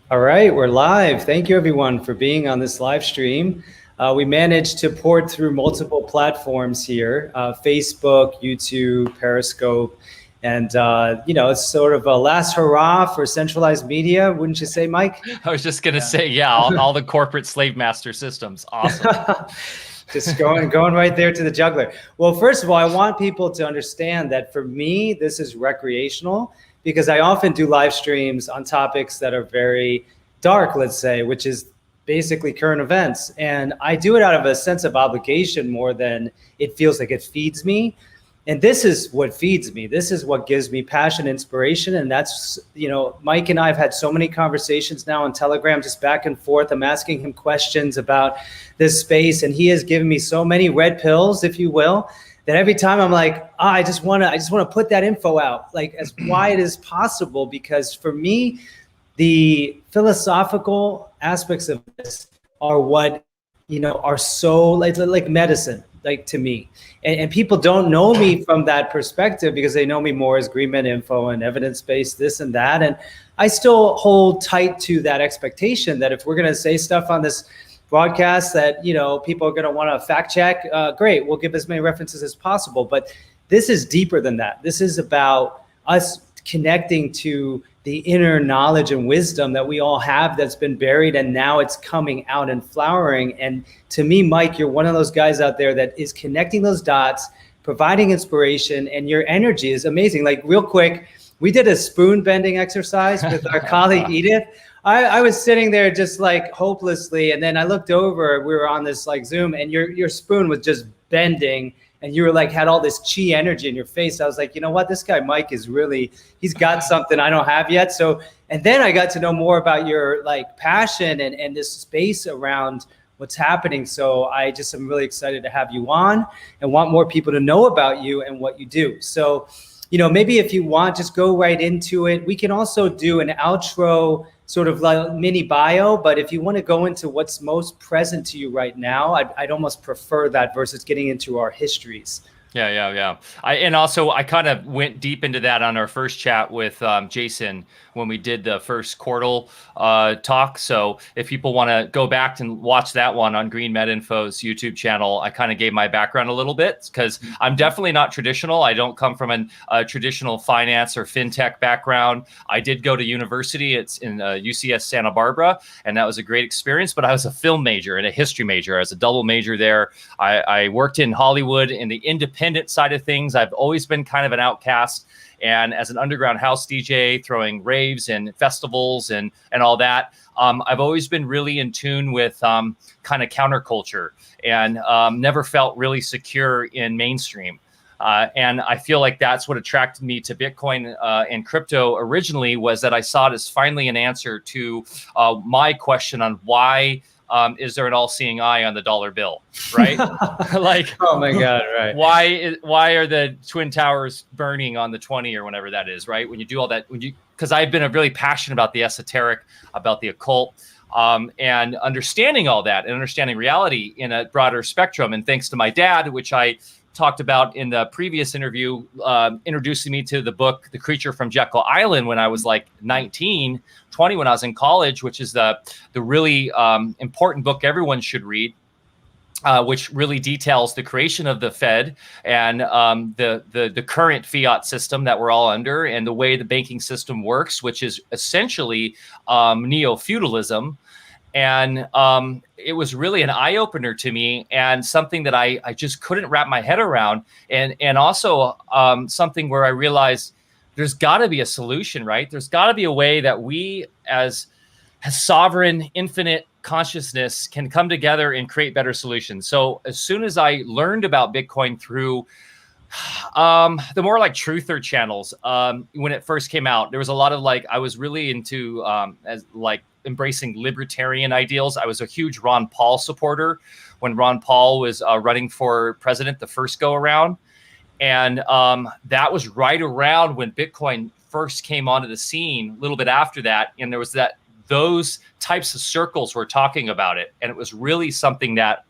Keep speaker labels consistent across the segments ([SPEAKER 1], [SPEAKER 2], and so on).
[SPEAKER 1] All right, we're live. Thank you everyone for being on this live stream. We managed to port through multiple platforms here, Facebook, YouTube, Periscope, and it's sort of a last hurrah for centralized media, wouldn't you say, Mike?
[SPEAKER 2] I was just gonna say, yeah, all the corporate slave master systems. Awesome.
[SPEAKER 1] Just going right there to the juggler. Well, first of all, I want people to understand that for me, this is recreational because I often do live streams on topics that are very dark, let's say, which is basically current events. And I do it out of a sense of obligation more than it feels like it feeds me. And this is what feeds me. This is what gives me passion, inspiration. And that's, Mike and I have had so many conversations now on Telegram, just back and forth. I'm asking him questions about this space. And he has given me so many red pills, if you will, that every time I'm like, I just want to put that info out, like as wide as possible. Because for me, the philosophical aspects of this are what, are so like medicine, like to me. And people don't know me from that perspective because they know me more as Greenman Info and evidence-based this and that. And I still hold tight to that expectation that if we're going to say stuff on this broadcast that, people are going to want to fact check, great, we'll give as many references as possible. But this is deeper than that. This is about us connecting to the inner knowledge and wisdom that we all have that's been buried, and now it's coming out and flowering. And to me, Mike, you're one of those guys out there that is connecting those dots, providing inspiration, and your energy is amazing. Like real quick, we did a spoon bending exercise with our colleague Edith. I was sitting there just like hopelessly, and then I looked over, we were on this like Zoom, and your spoon was just bending, and you were like, had all this chi energy in your face. I was like, you know what, this guy Mike is really, he's got something I don't have yet. So, and then I got to know more about your like passion and this space around what's happening. So I just am really excited to have you on and want more people to know about you and what you do. So, maybe if you want, just go right into it. We can also do an outro sort of like mini bio, but if you want to go into what's most present to you right now, I'd almost prefer that versus getting into our histories.
[SPEAKER 2] Yeah. I kind of went deep into that on our first chat with Jason when we did the first quartal talk. So if people want to go back and watch that one on Green Med Info's YouTube channel, I kind of gave my background a little bit because I'm definitely not traditional. I don't come from a traditional finance or fintech background. I did go to university. It's in UCS Santa Barbara, and that was a great experience. But I was a film major and a history major. I was a double major there. I worked in Hollywood in the independent side of things. I've always been kind of an outcast, and as an underground house DJ throwing raves and festivals and all that, I've always been really in tune with kind of counterculture and never felt really secure in mainstream. And I feel like that's what attracted me to Bitcoin and crypto originally, was that I saw it as finally an answer to my question on why is there an all-seeing eye on the dollar bill, right? Like,
[SPEAKER 1] oh my God, right?
[SPEAKER 2] Why are the Twin Towers burning on the 20 or whenever that is, right? When you do all that, because I've been really passionate about the esoteric, about the occult, and understanding all that and understanding reality in a broader spectrum. And thanks to my dad, which I talked about in the previous interview, introducing me to the book, The Creature from Jekyll Island, when I was like 19, 20, when I was in college, which is the really important book everyone should read, which really details the creation of the Fed and the current fiat system that we're all under, and the way the banking system works, which is essentially neo-feudalism. And it was really an eye-opener to me, and something that I just couldn't wrap my head around. And also something where I realized there's got to be a solution, right? There's got to be a way that we as sovereign, infinite consciousness can come together and create better solutions. So as soon as I learned about Bitcoin through the more like truther channels, when it first came out, there was a lot of I was really into embracing libertarian ideals. I was a huge Ron Paul supporter when Ron Paul was running for president the first go around. And that was right around when Bitcoin first came onto the scene, a little bit after that. And there was those types of circles were talking about it. And it was really something that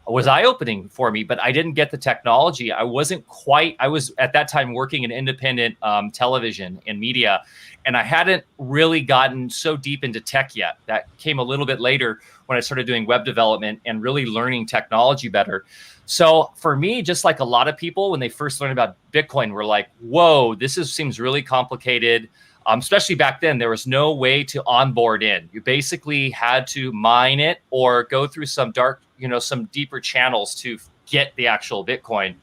[SPEAKER 2] was eye-opening for me, but I didn't get the technology. I was at that time working in independent television and media, and I hadn't really gotten so deep into tech yet. That came a little bit later when I started doing web development and really learning technology better. So for me, just like a lot of people, when they first learned about Bitcoin, were like, whoa, seems really complicated. Especially back then, there was no way to onboard in. You basically had to mine it or go through some some deeper channels to get the actual Bitcoin.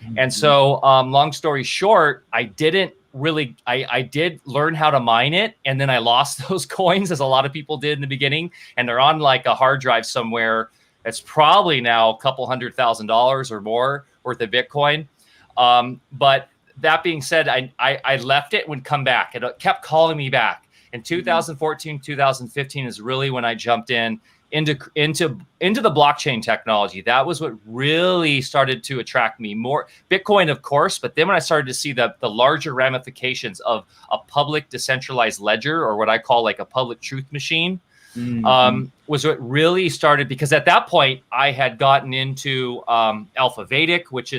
[SPEAKER 2] Mm-hmm. And so, long story short, I did learn how to mine it, and then I lost those coins, as a lot of people did in the beginning, and they're on like a hard drive somewhere. It's probably now a couple $100,000 or more worth of Bitcoin. But that being said, I left it, would come back. It kept calling me back. In 2014, 2015 is really when I jumped into the blockchain technology. That was what really started to attract me more. Bitcoin, of course, but then when I started to see the larger ramifications of a public decentralized ledger, or what I call like a public truth machine, was what really started, because at that point I had gotten into Alpha Vedic, which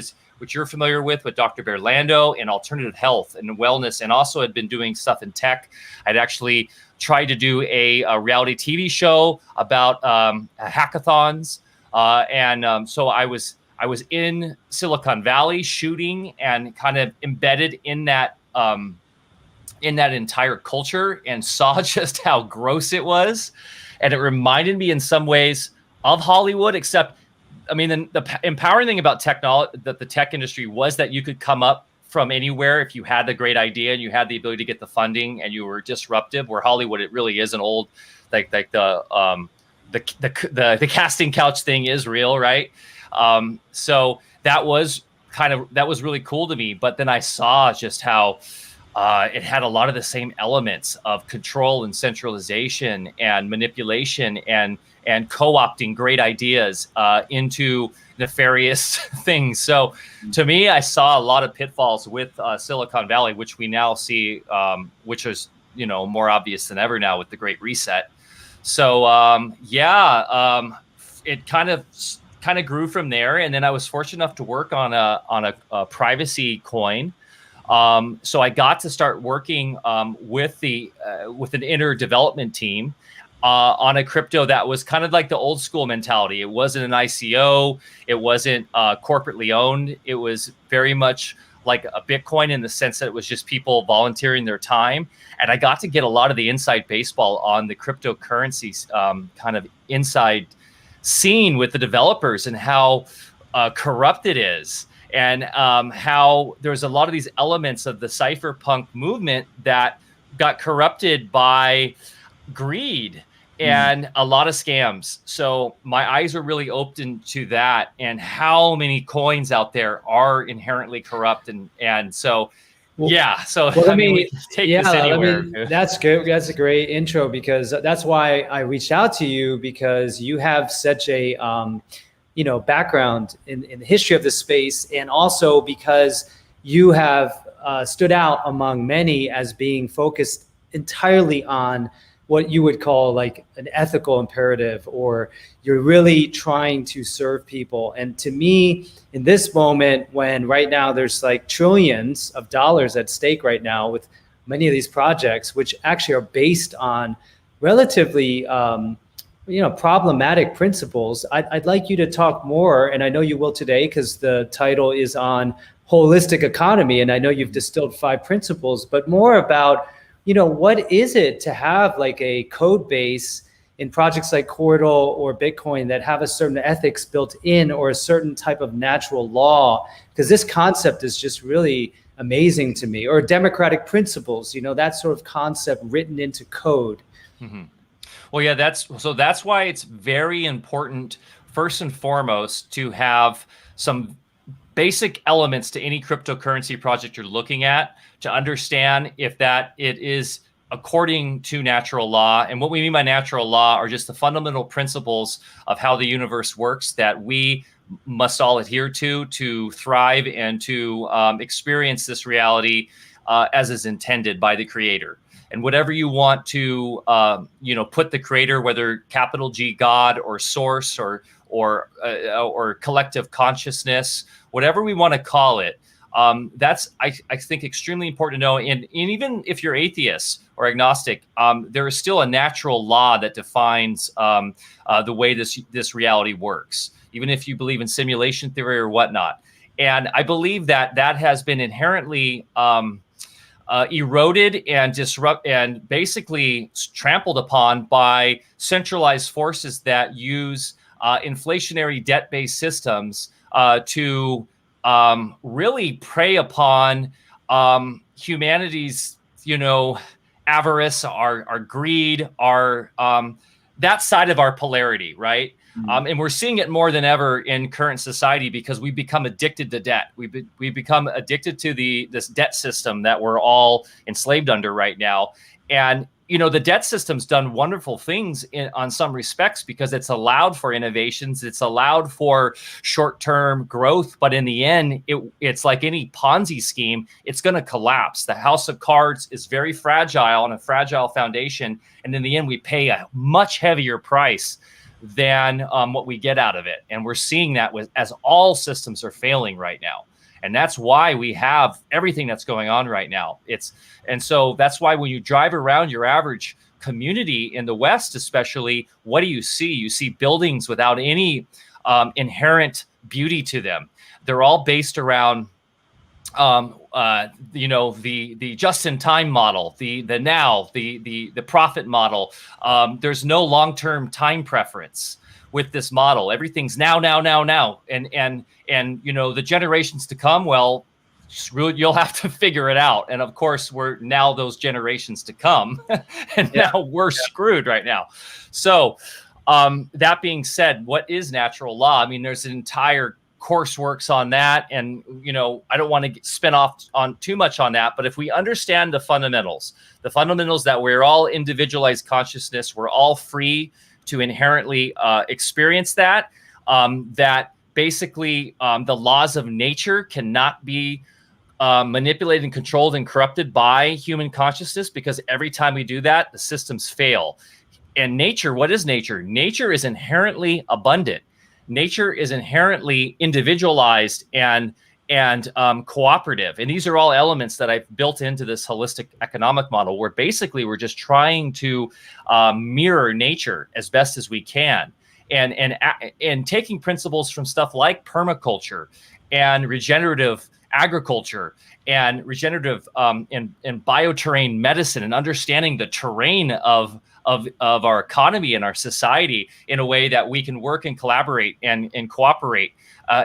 [SPEAKER 2] you're familiar with Dr. Berlando, and alternative health and wellness, and also had been doing stuff in tech. I'd actually tried to do a reality TV show about hackathons, and so I was in Silicon Valley shooting and kind of embedded in that entire culture, and saw just how gross it was, and it reminded me in some ways of Hollywood, except, I mean, the empowering thing about technology, that the tech industry, was that you could come up from anywhere if you had the great idea and you had the ability to get the funding and you were disruptive. Where Hollywood, it really is an old, like the casting couch thing is real, right? So that was really cool to me. But then I saw just how it had a lot of the same elements of control and centralization and manipulation and co-opting great ideas into nefarious things. So to me, I saw a lot of pitfalls with Silicon Valley, which we now see, which is, more obvious than ever now with the Great Reset. So it kind of grew from there. And then I was fortunate enough to work on a privacy coin. So I got to start working with an inner development team on a crypto that was kind of like the old school mentality. It wasn't an ICO. It wasn't corporately owned. It was very much like a Bitcoin in the sense that it was just people volunteering their time. And I got to get a lot of the inside baseball on the cryptocurrencies kind of inside scene with the developers, and how corrupt it is. And how there's a lot of these elements of the cypherpunk movement that got corrupted by greed and a lot of scams. So my eyes are really open to that, and how many coins out there are inherently corrupt. And so, yeah. So
[SPEAKER 1] well,
[SPEAKER 2] we can take this anywhere.
[SPEAKER 1] That's good. That's a great intro, because that's why I reached out to you, because you have such a background in the history of the space, and also because you have stood out among many as being focused entirely on what you would call like an ethical imperative, or you're really trying to serve people. And to me, in this moment, when right now there's like trillions of dollars at stake right now with many of these projects, which actually are based on relatively problematic principles. I'd like you to talk more, and I know you will today, because the title is on holistic economy, and I know you've distilled 5 principles, but more about, what is it to have like a code base in projects like Corridor or Bitcoin that have a certain ethics built in, or a certain type of natural law? Because this concept is just really amazing to me. Or democratic principles, that sort of concept written into code. Mm-hmm.
[SPEAKER 2] Well, yeah, that's why it's very important, first and foremost, to have some basic elements to any cryptocurrency project you're looking at, to understand if it is according to natural law. And what we mean by natural law are just the fundamental principles of how the universe works that we must all adhere to thrive and to experience this reality as is intended by the creator. and whatever you want to put the creator, whether capital G God or source or collective consciousness, whatever we want to call it. That's I think extremely important to know. And even if you're atheist or agnostic, there is still a natural law that defines the way this reality works, even if you believe in simulation theory or whatnot. And I believe that has been inherently eroded and and basically trampled upon by centralized forces that use inflationary debt-based systems to really prey upon humanity's, avarice, our greed, our that side of our polarity, right? And we're seeing it more than ever in current society because we've become addicted to debt. We've become addicted to this debt system that we're all enslaved under right now. And the debt system's done wonderful things on some respects because it's allowed for innovations. It's allowed for short-term growth. But in the end, it's like any Ponzi scheme, it's going to collapse. The house of cards is very fragile on a fragile foundation. And in the end, we pay a much heavier price than what we get out of it. And we're seeing that as all systems are failing right now. And that's why we have everything that's going on right now. And so that's why when you drive around your average community in the West, especially, what do you see? You see buildings without any inherent beauty to them. They're all based around, the just-in-time model, the now, the profit model. There's no long-term time preference with this model. Everything's now. And the generations to come, well, you'll have to figure it out. And of course, we're now those generations to come, and now we're screwed right now. So that being said, what is natural law? I mean, there's an entire courseworks on that. And, I don't want to spin off on too much on that, but if we understand the fundamentals that we're all individualized consciousness, we're all free to inherently experience that basically the laws of nature cannot be manipulated and controlled and corrupted by human consciousness, because every time we do that, the systems fail. And nature, what is nature? Nature is inherently abundant. Nature is inherently individualized and cooperative. And these are all elements that I've built into this holistic economic model, where basically we're just trying to mirror nature as best as we can. And taking principles from stuff like permaculture and regenerative agriculture and regenerative and bioterrain medicine, and understanding the terrain of our economy and our society in a way that we can work and collaborate and cooperate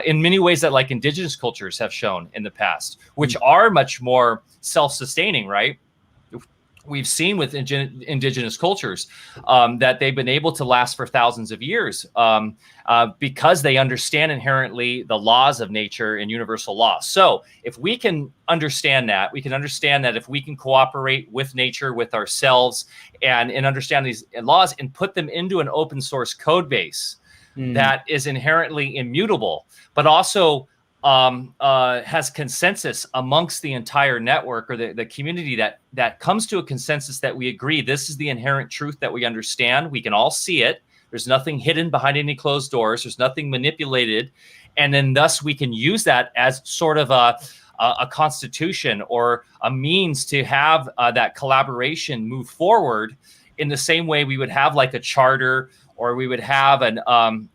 [SPEAKER 2] in many ways that like indigenous cultures have shown in the past, which are much more self-sustaining, right? We've seen with indigenous cultures that they've been able to last for thousands of years because they understand inherently the laws of nature and universal law. So if we can understand that, if we can cooperate with nature, with ourselves, and understand these laws and put them into an open source code base that is inherently immutable, but also has consensus amongst the entire network, or the community that comes to a consensus that we agree this is the inherent truth that we understand. We can all see it. There's nothing hidden behind any closed doors. There's nothing manipulated. And then thus we can use that as sort of a constitution or a means to have that collaboration move forward in the same way we would have like a charter, or we would have an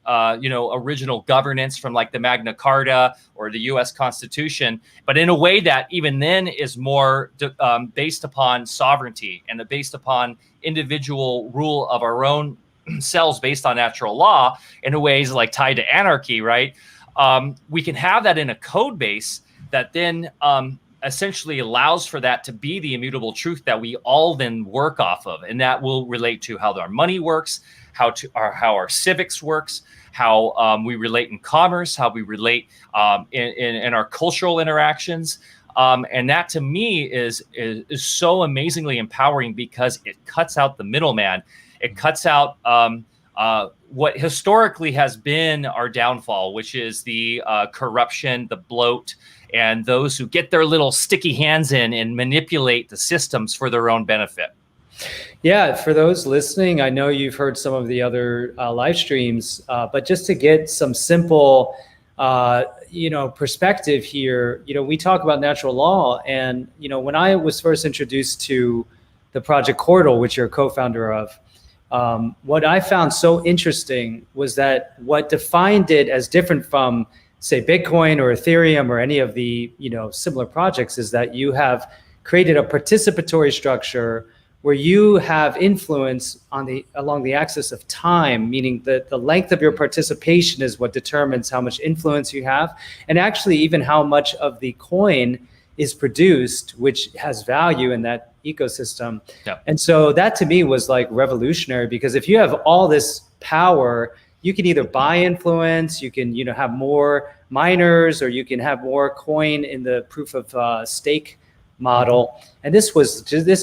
[SPEAKER 2] original governance from like the Magna Carta or the U.S. Constitution, but in a way that even then is more based upon sovereignty and based upon individual rule of our own selves based on natural law, in a ways like tied to anarchy, right? We can have that in a code base that then essentially allows for that to be the immutable truth that we all then work off of, and that will relate to how our money works, how our civics works, how we relate in commerce, how we relate in our cultural interactions. And that to me is so amazingly empowering, because it cuts out the middleman. It cuts out what historically has been our downfall, which is the corruption, the bloat, and those who get their little sticky hands in and manipulate the systems for their own benefit.
[SPEAKER 1] Yeah, for those listening, I know you've heard some of the other live streams, but just to get some simple, perspective here, we talk about natural law, and when I was first introduced to the project Cordal, which you're a co-founder of, what I found so interesting was that what defined it as different from, say, Bitcoin or Ethereum or any of the similar projects is that you have created a participatory structure where you have influence along the axis of time, meaning that the length of your participation is what determines how much influence you have, and actually even how much of the coin is produced, which has value in that ecosystem. Yeah. And so that to me was like revolutionary, because if you have all this power, you can either buy influence, you can have more miners, or you can have more coin in the proof of stake model. And this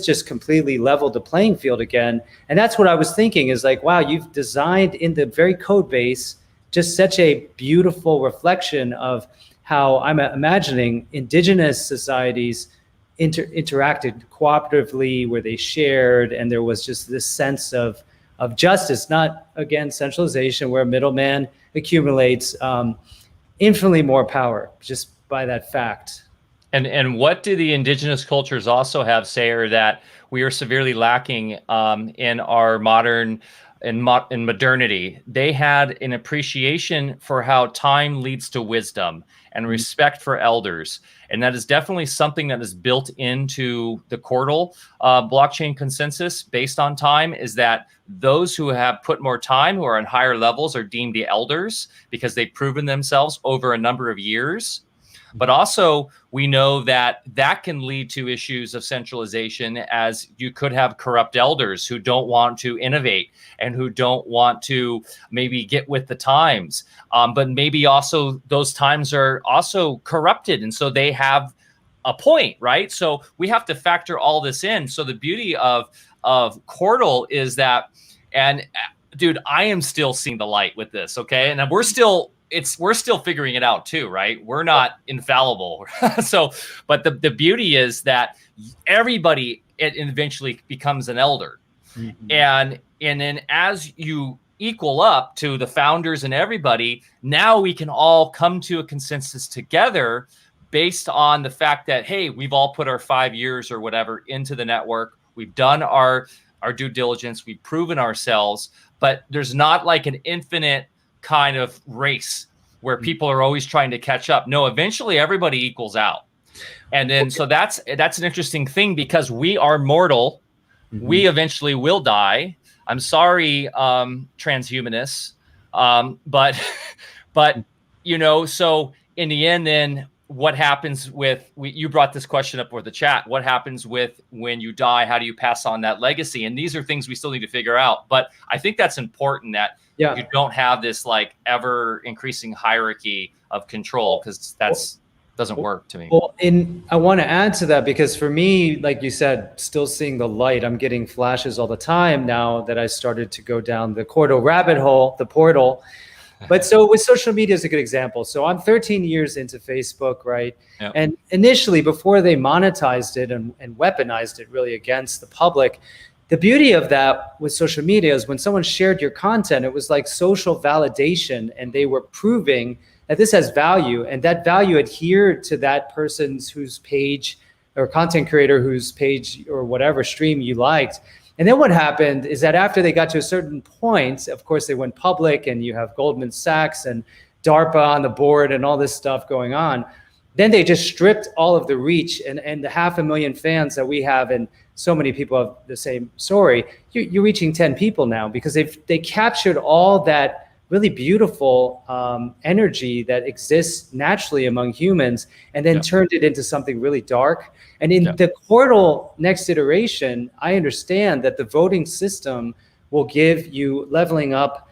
[SPEAKER 1] just completely leveled the playing field again. And that's what I was thinking is like, wow, you've designed in the very code base just such a beautiful reflection of how I'm imagining indigenous societies interacted cooperatively, where they shared, and there was just this sense of justice, not, again, centralization, where a middleman accumulates infinitely more power just by that fact.
[SPEAKER 2] And what do the indigenous cultures also have, Sayer, that we are severely lacking in our modernity? They had an appreciation for how time leads to wisdom and respect for elders. And that is definitely something that is built into the Cordal blockchain consensus based on time, is that those who have put more time, who are on higher levels, are deemed the elders because they've proven themselves over a number of years. But also, we know that can lead to issues of centralization, as you could have corrupt elders who don't want to innovate and who don't want to maybe get with the times. But maybe also those times are also corrupted, and so they have a point, right? So we have to factor all this in. So the beauty of Cordal is that, and dude, I am still seeing the light with this, okay? And we're still figuring it out too, right? We're not infallible. So, but the beauty is that everybody eventually becomes an elder. Mm-hmm. And then as you equal up to the founders and everybody, now we can all come to a consensus together based on the fact that, hey, we've all put our 5 years or whatever into the network. We've done our due diligence. We've proven ourselves, but there's not like an infinite kind of race where people are always trying to catch up. No, eventually everybody equals out. And then, so that's an interesting thing, because we are mortal. Mm-hmm. We eventually will die. I'm sorry, transhumanists. But so in the end, then what happens with, you brought this question up with the chat, what happens with when you die? How do you pass on that legacy? And these are things we still need to figure out. But I think that's important, that you don't have this like ever increasing hierarchy of control, because doesn't work to me.
[SPEAKER 1] Well, I want to add to that, because for me, like you said, still seeing the light, I'm getting flashes all the time now that I started to go down the Cordal rabbit hole, the portal. But so with social media is a good example. So I'm 13 years into Facebook, right? Yep. And initially, before they monetized it and weaponized it really against the public, the beauty of that with social media is when someone shared your content, it was like social validation, and they were proving that this has value, and that value adhered to that person's whose page, or content creator whose page or whatever stream you liked. And then what happened is that after they got to a certain point, of course, they went public, and you have Goldman Sachs and DARPA on the board and all this stuff going on. Then they just stripped all of the reach, and the 500,000 fans that we have, and so many people have the same story. You're reaching 10 people now, because they captured all that really beautiful energy that exists naturally among humans, and then turned it into something really dark. And in the Cordal next iteration, I understand that the voting system will give you leveling up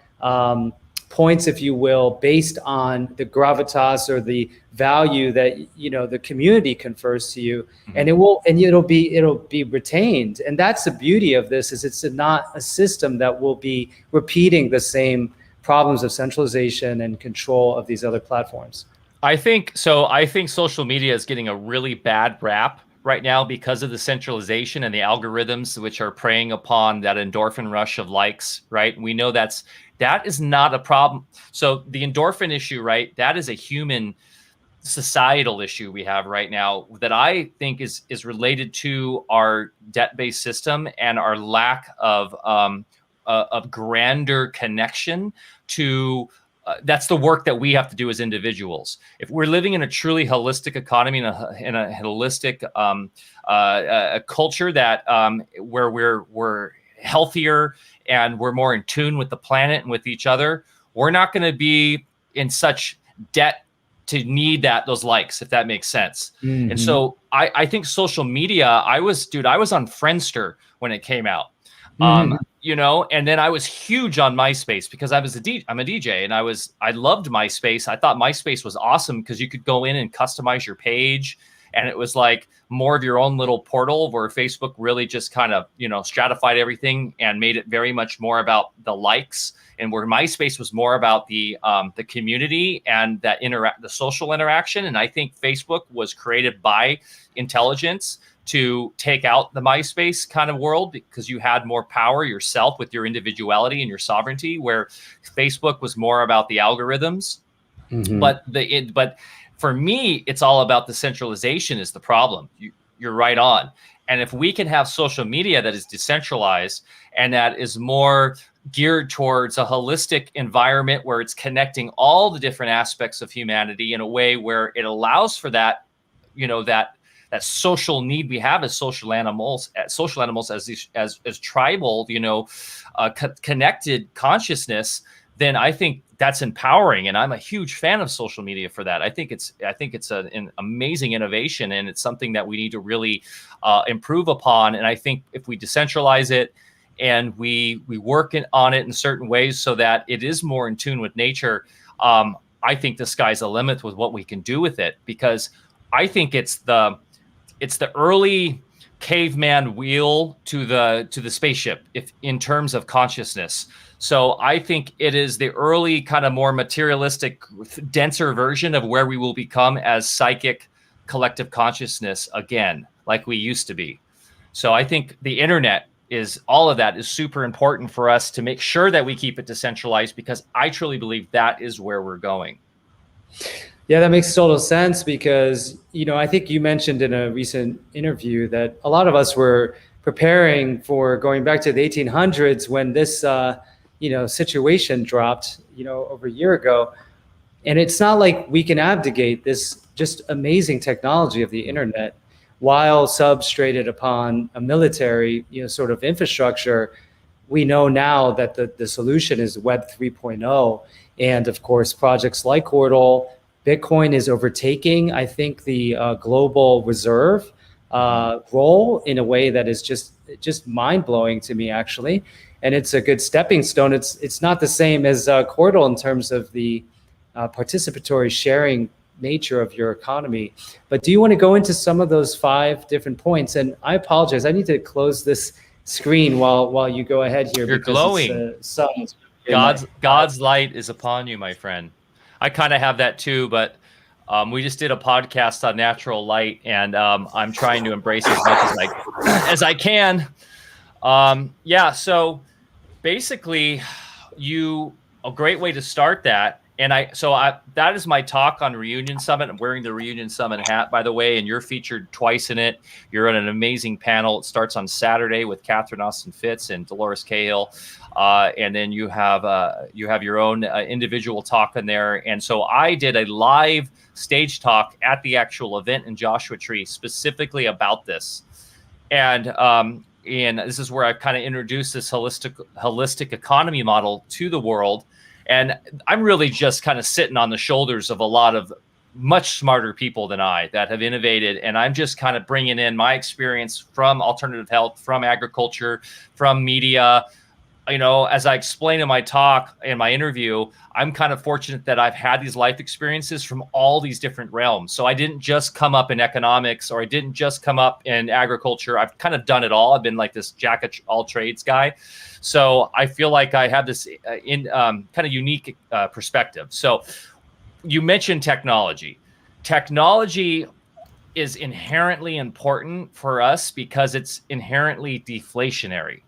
[SPEAKER 1] points, if you will, based on the gravitas or the value that the community confers to you, and it'll be retained. And that's the beauty of this, is it's not a system that will be repeating the same problems of centralization and control of these other platforms.
[SPEAKER 2] I think so. I think social media is getting a really bad rap right now because of the centralization and the algorithms which are preying upon that endorphin rush of likes, right? We know that is not a problem. So the endorphin issue, right? That is a human societal issue we have right now that I think is related to our debt-based system and our lack of grander connection to that's the work that we have to do as individuals. If we're living in a truly holistic economy, in a holistic a culture that where we're healthier and we're more in tune with the planet and with each other, we're not going to be in such debt to need those likes, if that makes sense. Mm-hmm. And so I think social media, I was on Friendster when it came out. Mm-hmm. And then I was huge on MySpace because I'm a DJ and I loved MySpace. I thought MySpace was awesome because you could go in and customize your page. And it was like more of your own little portal where Facebook really just kind of, stratified everything and made it very much more about the likes, and where MySpace was more about the community and the social interaction. And I think Facebook was created by intelligence to take out the MySpace kind of world because you had more power yourself with your individuality and your sovereignty, where Facebook was more about the algorithms. Mm-hmm. But for me, it's all about the centralization is the problem. You're right on. And if we can have social media that is decentralized and that is more geared towards a holistic environment where it's connecting all the different aspects of humanity in a way where it allows for that, that social need we have as social animals as tribal, connected consciousness, then I think that's empowering, and I'm a huge fan of social media for that. I think it's an amazing innovation, and it's something that we need to really improve upon. And I think if we decentralize it and we work on it in certain ways so that it is more in tune with nature, I think the sky's the limit with what we can do with it, because I think it's the early caveman wheel to the spaceship, if in terms of consciousness. So I think it is the early kind of more materialistic, denser version of where we will become as psychic collective consciousness again, like we used to be. So I think the internet all of that is super important for us to make sure that we keep it decentralized, because I truly believe that is where we're going.
[SPEAKER 1] Yeah, that makes total sense, because, I think you mentioned in a recent interview that a lot of us were preparing for going back to the 1800s when this, situation dropped, over a year ago. And it's not like we can abdicate this just amazing technology of the internet while substrated upon a military, sort of infrastructure. We know now that the solution is Web 3.0. And of course, projects like Wordle, Bitcoin is overtaking, I think, the global reserve role in a way that is just mind-blowing to me, actually. And it's a good stepping stone. It's not the same as Wordle in terms of the participatory sharing nature of your economy. But do you want to go into some of those 5 different points? And I apologize, I need to close this screen while you go ahead here.
[SPEAKER 2] You're glowing. God's light is upon you, my friend. I kind of have that too, but we just did a podcast on natural light, and I'm trying to embrace as much as I can. So basically, a great way to start that. And that is my talk on Reunion Summit. I'm wearing the Reunion Summit hat, by the way, and you're featured twice in it. You're on an amazing panel. It starts on Saturday with Catherine Austin Fitz and Dolores Cahill. And then you have your own individual talk in there. And so I did a live stage talk at the actual event in Joshua Tree specifically about this. And this is where I've kind of introduced this holistic economy model to the world. And I'm really just kind of sitting on the shoulders of a lot of much smarter people than I that have innovated. And I'm just kind of bringing in my experience from alternative health, from agriculture, from media. As I explained in my talk, in my interview, I'm kind of fortunate that I've had these life experiences from all these different realms. So I didn't just come up in economics, or I didn't just come up in agriculture. I've kind of done it all. I've been like this jack of all trades guy. So I feel like I have this kind of unique perspective. So you mentioned technology. Technology is inherently important for us because it's inherently deflationary.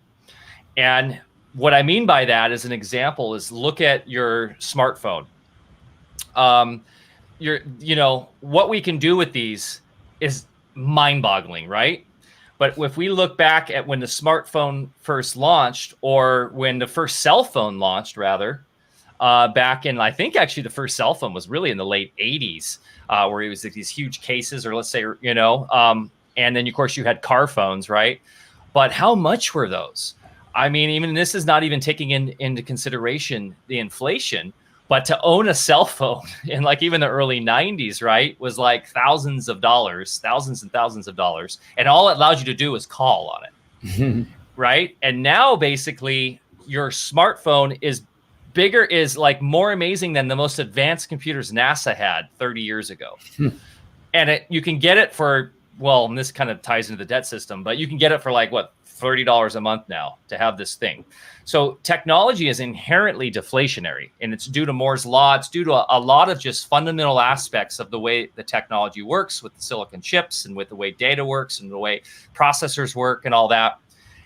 [SPEAKER 2] And what I mean by that, as an example, is look at your smartphone. What we can do with these is mind-boggling, right? But if we look back at when the smartphone first launched, or when the first cell phone launched, rather, back in, I think actually the first cell phone was really in the late 80s, where it was like these huge cases, or let's say, and then of course you had car phones, right? But how much were those? I mean, even this is not even taking into consideration the inflation, but to own a cell phone in like even the early 90s, right, was like thousands and thousands of dollars. And all it allowed you to do was call on it, right? And now basically your smartphone is bigger, is like more amazing than the most advanced computers NASA had 30 years ago. And you can get it for, well, and this kind of ties into the debt system, but you can get it for like, what, $30 a month now to have this thing. So technology is inherently deflationary, and it's due to Moore's law. It's due to a lot of just fundamental aspects of the way the technology works with the silicon chips, and with the way data works, and the way processors work, and all that.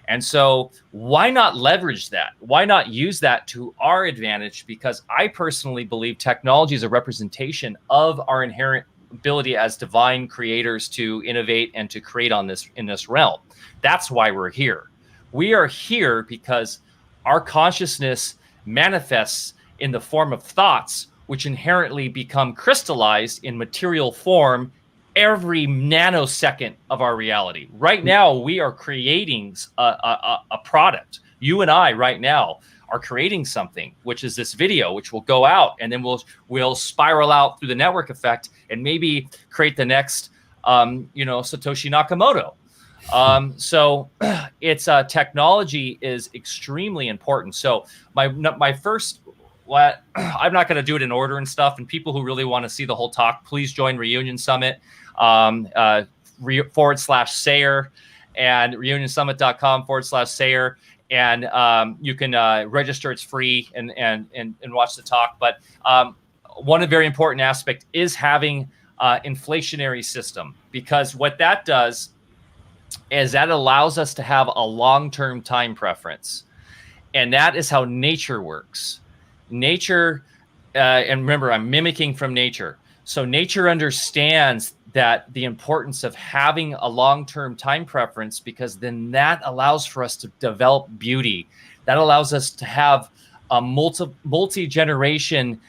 [SPEAKER 2] And so why not leverage that? Why not use that to our advantage? Because I personally believe technology is a representation of our inherent ability as divine creators to innovate and to create in this realm. That's why we're here. We are here because our consciousness manifests in the form of thoughts, which inherently become crystallized in material form every nanosecond of our reality. Right now, we are creating a product. You and I right now are creating something, which is this video, which will go out, and then we'll spiral out through the network effect, and maybe create the next, Satoshi Nakamoto. So it's technology is extremely important. So my first, I'm not going to do it in order and stuff. And people who really want to see the whole talk, please join Reunion Summit /Sayer and reunionsummit.com/Sayer. And you can register. It's free and watch the talk. But one very important aspect is having inflationary system, because what that does is that allows us to have a long-term time preference. And that is how nature works. Nature, and remember, I'm mimicking from nature. So nature understands that the importance of having a long-term time preference, because then that allows for us to develop beauty. That allows us to have a multi-generation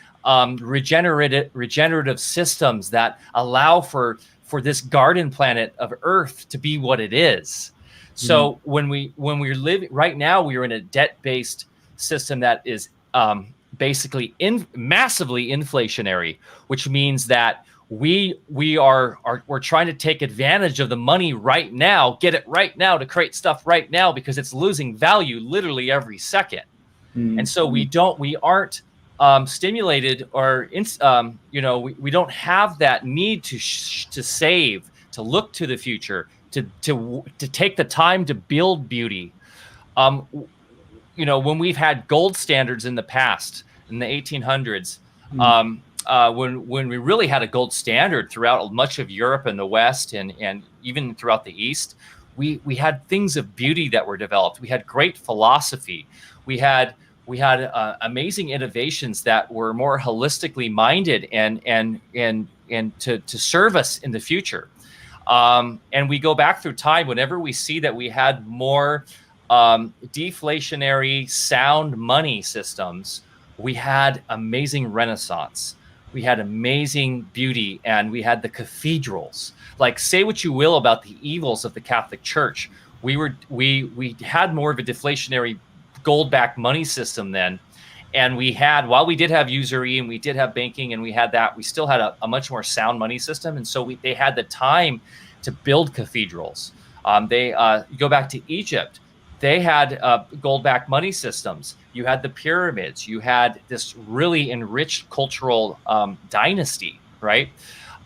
[SPEAKER 2] regenerative systems that allow for this garden planet of Earth to be what it is. So when we're living right now, we are in a debt-based system that is basically massively inflationary, which means that we're trying to take advantage of the money right now, get it right now, to create stuff right now, because it's losing value literally every second. And so we aren't stimulated, or we don't have that need to save, to look to the future, to take the time to build beauty. When we've had gold standards in the past, in the 1800s, when we really had a gold standard throughout much of Europe and the West, and even throughout the East, we had things of beauty that were developed. We had great philosophy. We had amazing innovations that were more holistically minded and to serve us in the future. And we go back through time, whenever we see that we had more deflationary sound money systems, we had amazing renaissance. We had amazing beauty, and we had the cathedrals. Like, say what you will about the evils of the Catholic Church, we had more of a deflationary gold-backed money system then. And while we did have usury and we did have banking and we had that, we still had a much more sound money system. And so they had the time to build cathedrals. You go back to Egypt, they had gold-backed money systems. You had the pyramids. You had this really enriched cultural dynasty, right?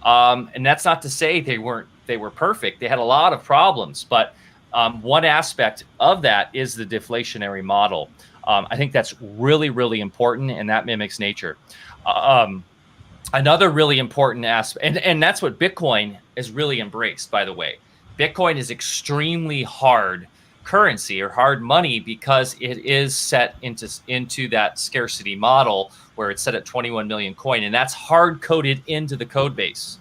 [SPEAKER 2] And that's not to say they were perfect. They had a lot of problems, but one aspect of that is the deflationary model. I think that's really, really important, and that mimics nature. Another really important aspect, and that's what Bitcoin is really embraced, by the way. Bitcoin is extremely hard currency or hard money because it is set into that scarcity model where it's set at 21 million coin, and that's hard coded into the code base.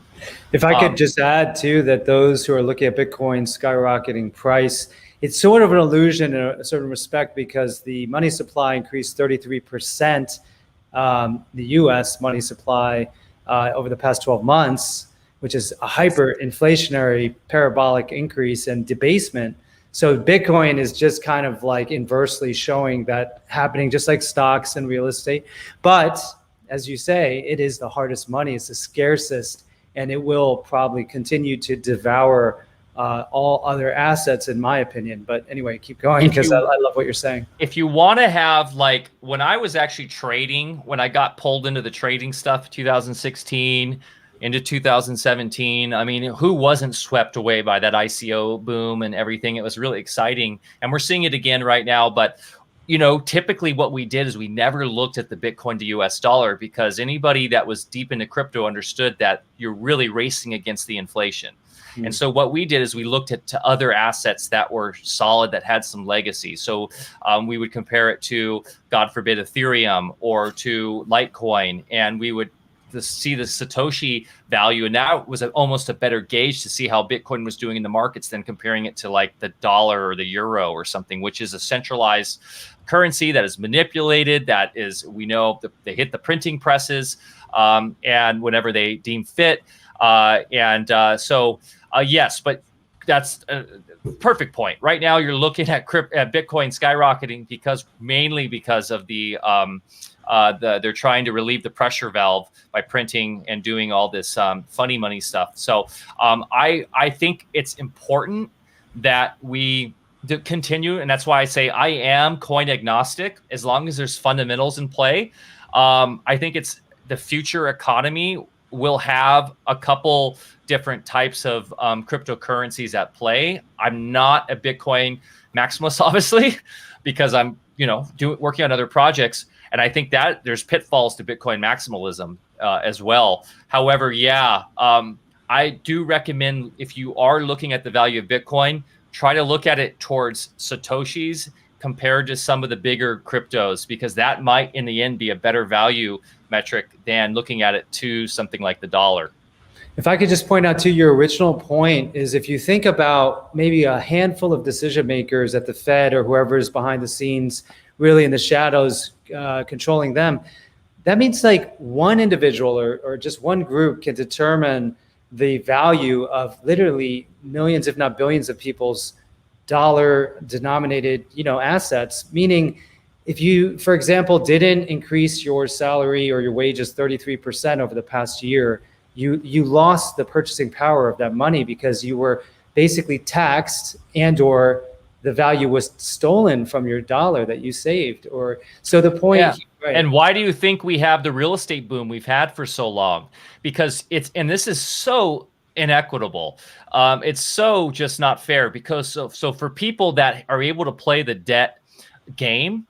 [SPEAKER 1] If I could just add too, that those who are looking at Bitcoin skyrocketing price, it's sort of an illusion in a certain respect because the money supply increased 33%, the US money supply over the past 12 months, which is a hyperinflationary parabolic increase and debasement. So Bitcoin is just kind of like inversely showing that happening, just like stocks and real estate. But as you say, it is the hardest money, it's the scarcest, and it will probably continue to devour all other assets, in my opinion. But anyway, keep going because I love what you're saying.
[SPEAKER 2] If you want to have, like, when I was actually trading, when I got pulled into the trading stuff, 2016 into 2017, I mean, who wasn't swept away by that ICO boom and everything? It was really exciting. And we're seeing it again right now. But, you know, typically what we did is we never looked at the Bitcoin to US dollar because anybody that was deep into crypto understood that you're really racing against the inflation. And so what we did is we looked at to other assets that were solid, that had some legacy. So we would compare it to, God forbid, Ethereum or to Litecoin, and we would see the Satoshi value. And that was almost a better gauge to see how Bitcoin was doing in the markets than comparing it to like the dollar or the euro or something, which is a centralized currency that is manipulated. That is, we know they hit the printing presses and whenever they deem fit. Yes, but that's a perfect point. Right now, you're looking at Bitcoin skyrocketing mainly because of they're trying to relieve the pressure valve by printing and doing all this funny money stuff. So I think it's important that we continue, and that's why I say I am coin agnostic as long as there's fundamentals in play. I think it's the future economy will have a couple different types of cryptocurrencies at play. I'm not a Bitcoin maximalist, obviously, because I'm, working on other projects. And I think that there's pitfalls to Bitcoin maximalism as well. However, I do recommend, if you are looking at the value of Bitcoin, try to look at it towards Satoshis compared to some of the bigger cryptos, because that might in the end be a better value metric than looking at it to something like the dollar.
[SPEAKER 1] If I could just point out to your original point is, if you think about maybe a handful of decision makers at the Fed or whoever is behind the scenes, really in the shadows, controlling them, that means like one individual or just one group can determine the value of literally millions, if not billions of people's dollar denominated, assets. Meaning if you, for example, didn't increase your salary or your wages 33% over the past year, you lost the purchasing power of that money because you were basically taxed and or the value was stolen from your dollar that you saved. Or so the point.
[SPEAKER 2] Yeah.
[SPEAKER 1] Right.
[SPEAKER 2] And why do you think we have the real estate boom we've had for so long? Because this is so inequitable. It's so just not fair, because so for people that are able to play the debt game,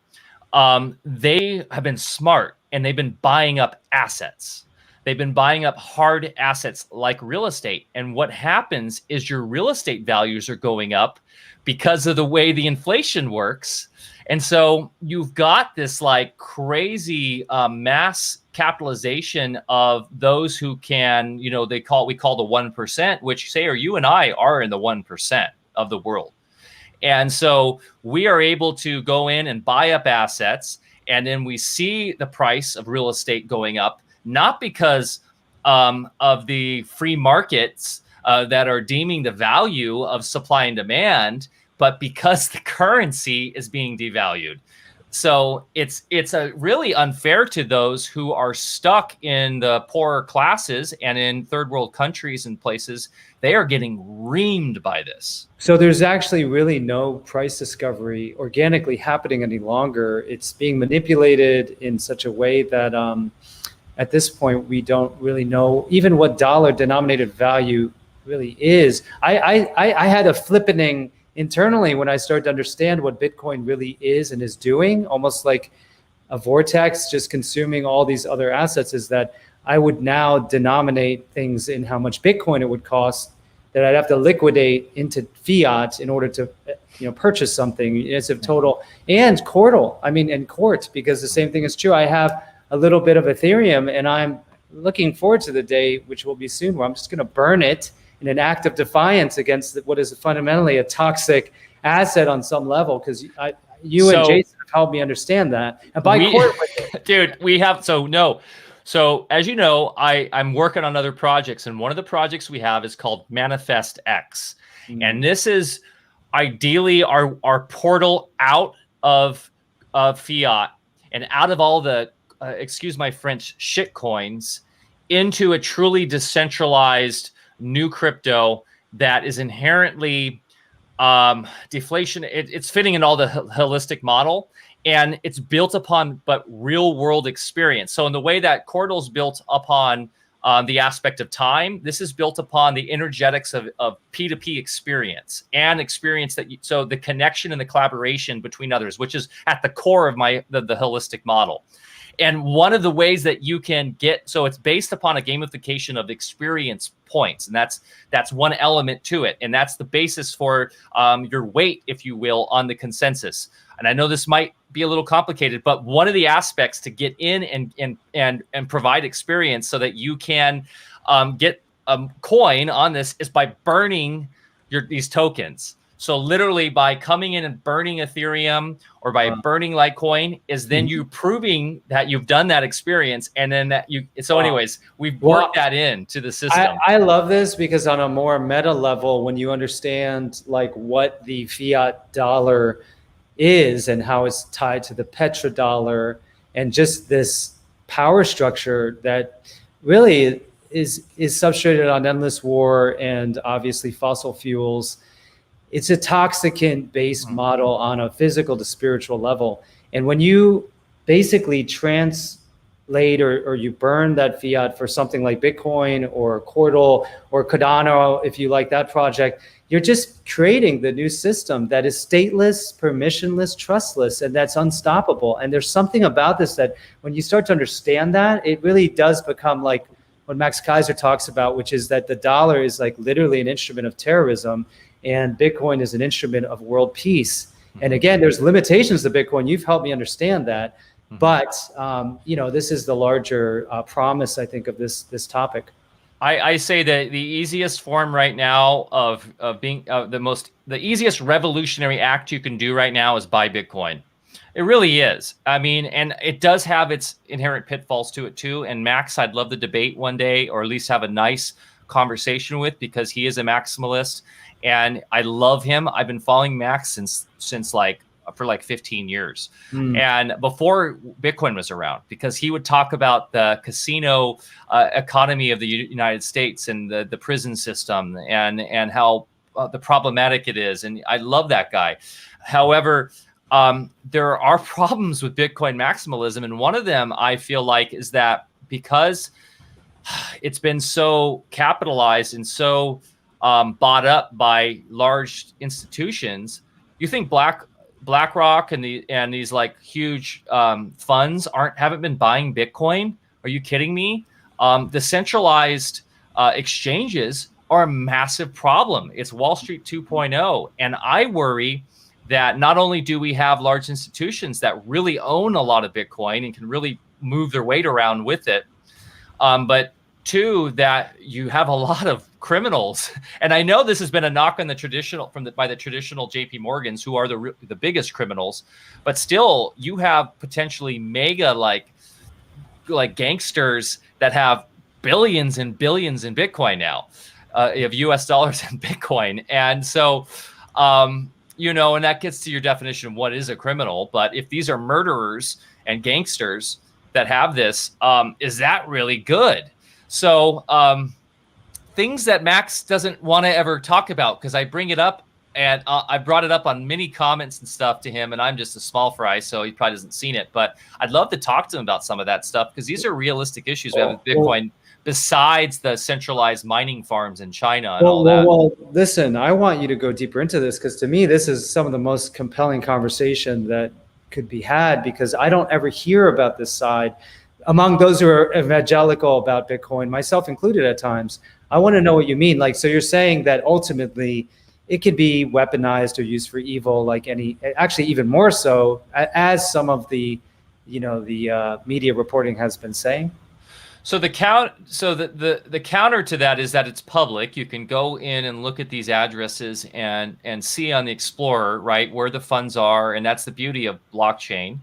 [SPEAKER 2] they have been smart and they've been buying up assets. They've been buying up hard assets like real estate. And what happens is your real estate values are going up because of the way the inflation works. And so you've got this like crazy mass capitalization of those who can, we call the 1%, which say, or you and I are in the 1% of the world. And so we are able to go in and buy up assets. And then we see the price of real estate going up, not because of the free markets that are deeming the value of supply and demand, but because the currency is being devalued. So it's a really unfair to those who are stuck in the poorer classes and in third world countries and places. They are getting reamed by this.
[SPEAKER 1] So there's actually really no price discovery organically happening any longer. It's being manipulated in such a way that at this point we don't really know even what dollar denominated value really is. I had a flippening internally when I started to understand what Bitcoin really is and is doing, almost like a vortex, just consuming all these other assets, is that I would now denominate things in how much Bitcoin it would cost, that I'd have to liquidate into fiat in order to, purchase something. It's a total, and Quartal, and Quart, because the same thing is true. I have a little bit of Ethereum, and I'm looking forward to the day, which will be soon, where I'm just going to burn it in an act of defiance against what is fundamentally a toxic asset on some level, because you and Jason have helped me understand that. And by Quart,
[SPEAKER 2] dude, we have, So as you know, I'm working on other projects, and one of the projects we have is called Manifest X. And this is ideally our portal out of fiat and out of all the, excuse my French, shit coins, into a truly decentralized new crypto that is inherently deflation. It's fitting in all the holistic model. And it's built upon but real world experience. So in the way that Quartal's built upon the aspect of time, this is built upon the energetics of P2P experience, and experience that so the connection and the collaboration between others, which is at the core of the holistic model. And one of the ways that you can so it's based upon a gamification of experience points. And that's one element to it. And that's the basis for your weight, if you will, on the consensus. And I know this might be a little complicated, but one of the aspects to get in and provide experience so that you can get a coin on this is by burning these tokens. So literally by coming in and burning Ethereum or by burning Litecoin is then you proving that you've done that experience, and then anyways, we've worked that into the system.
[SPEAKER 1] I love this because on a more meta level, when you understand like what the fiat dollar is and how it's tied to the petrodollar, and just this power structure that really is substrated on endless war and obviously fossil fuels. It's a toxicant-based model on a physical to spiritual level. And when you basically translate or you burn that fiat for something like Bitcoin or Quartal or Cardano, if you like that project, you're just creating the new system that is stateless, permissionless, trustless, and that's unstoppable. And there's something about this that when you start to understand that, it really does become like what Max Kaiser talks about, which is that the dollar is like literally an instrument of terrorism, and Bitcoin is an instrument of world peace. And again, there's limitations to Bitcoin. You've helped me understand that. But, this is the larger promise, I think, of this topic.
[SPEAKER 2] I say that the easiest form right now of being the easiest revolutionary act you can do right now is buy Bitcoin. It really is. And it does have its inherent pitfalls to it too. And Max, I'd love to debate one day, or at least have a nice conversation with, because he is a maximalist. And I love him. I've been following Max since for 15 years. And before Bitcoin was around, because he would talk about the casino economy of the United States and the prison system and how the problematic it is. And I love that guy. However, there are problems with Bitcoin maximalism. And one of them, I feel like, is that because it's been so capitalized and so bought up by large institutions, you think BlackRock and these like huge funds haven't been buying Bitcoin? Are you kidding me? The centralized exchanges are a massive problem. It's Wall Street 2.0. And I worry that not only do we have large institutions that really own a lot of Bitcoin and can really move their weight around with it, but two, that you have a lot of criminals. And I know this has been a knock on the traditional by the traditional JP Morgans, who are the biggest criminals, but still you have potentially mega like gangsters that have billions and billions in Bitcoin now, of US dollars in Bitcoin. And so, and that gets to your definition of what is a criminal. But if these are murderers and gangsters that have this, is that really good? So things that Max doesn't want to ever talk about, because I bring it up, and I brought it up on many comments and stuff to him, and I'm just a small fry, so he probably hasn't seen it. But I'd love to talk to him about some of that stuff, because these are realistic issues we have with Bitcoin, besides the centralized mining farms in China and all that.
[SPEAKER 1] Well, listen, I want you to go deeper into this, because to me, this is some of the most compelling conversation that could be had, because I don't ever hear about this side. among those who are evangelical about Bitcoin, myself included at times, I want to know what you mean. Like, so you're saying that ultimately it can be weaponized or used for evil, like any, actually even more so, as some of the, the media reporting has been saying.
[SPEAKER 2] So the counter to that is that it's public. You can go in and look at these addresses and see on the Explorer, right, where the funds are, and that's the beauty of blockchain.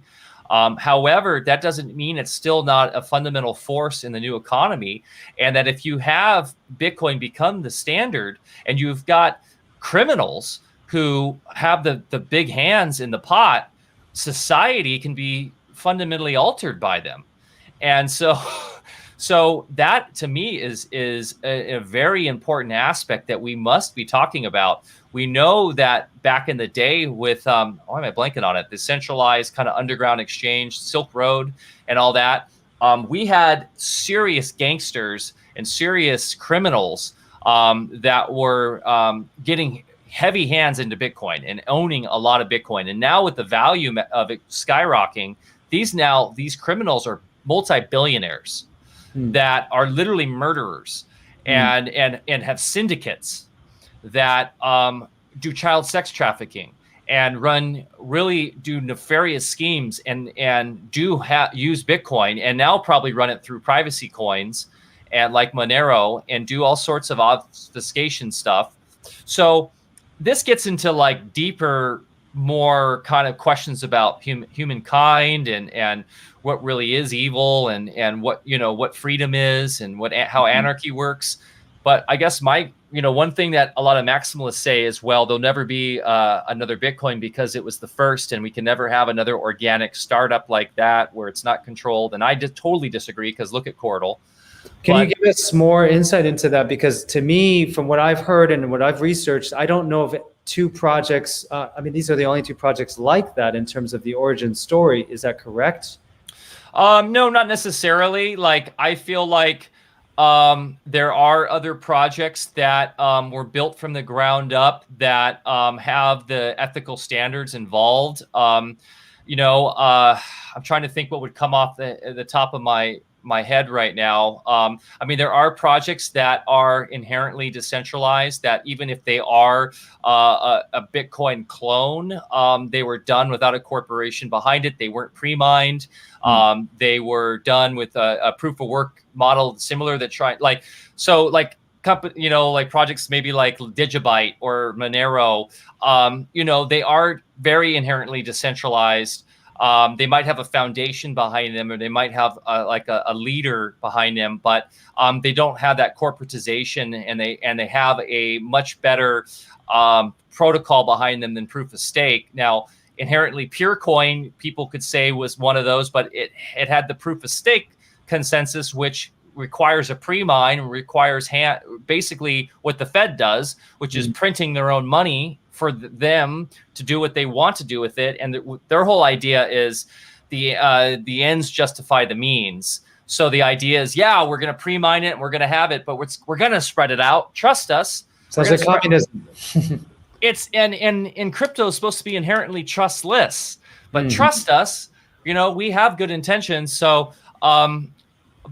[SPEAKER 2] However, that doesn't mean it's still not a fundamental force in the new economy, and that if you have Bitcoin become the standard and you've got criminals who have the big hands in the pot, society can be fundamentally altered by them. And so that to me is a very important aspect that we must be talking about. We know that back in the day with why am I blanking on it? The centralized kind of underground exchange, Silk Road, and all that. We had serious gangsters and serious criminals that were getting heavy hands into Bitcoin and owning a lot of Bitcoin. And now with the value of it skyrocketing, these criminals are multi-billionaires that are literally murderers and have syndicates that do child sex trafficking and do nefarious schemes and use Bitcoin, and now probably run it through privacy coins and like Monero and do all sorts of obfuscation stuff. So this gets into like deeper, more kind of questions about humankind and what really is evil and what freedom is and how anarchy works. But I guess one thing that a lot of maximalists say is, well, there'll never be another Bitcoin because it was the first, and we can never have another organic startup like that where it's not controlled. And I just totally disagree, because look at Cordal.
[SPEAKER 1] Can you give us more insight into that? Because to me, from what I've heard and what I've researched, I don't know of two projects. These are the only two projects like that in terms of the origin story. Is that correct?
[SPEAKER 2] No, not necessarily. Like, I feel like there are other projects that were built from the ground up that have the ethical standards involved. I'm trying to think what would come off the top of my head right now. There are projects that are inherently decentralized, that even if they are a Bitcoin clone, they were done without a corporation behind it. They weren't pre-mined. They were done with a proof of work model similar that projects maybe like Digibyte or Monero, they are very inherently decentralized. They might have a foundation behind them, or they might have a leader behind them, but they don't have that corporatization, and they have a much better protocol behind them than proof of stake. Now, inherently pure coin, people could say, was one of those, but it had the proof of stake consensus, which requires a pre-mine, requires basically what the Fed does, which is printing their own money for them to do what they want to do with it. And their whole idea is the ends justify the means. So the idea is, we're going to pre-mine it and we're going to have it, but we're going to spread it out. Trust us.
[SPEAKER 1] Sounds like communism.
[SPEAKER 2] It's and crypto is supposed to be inherently trustless, but trust us, we have good intentions. So,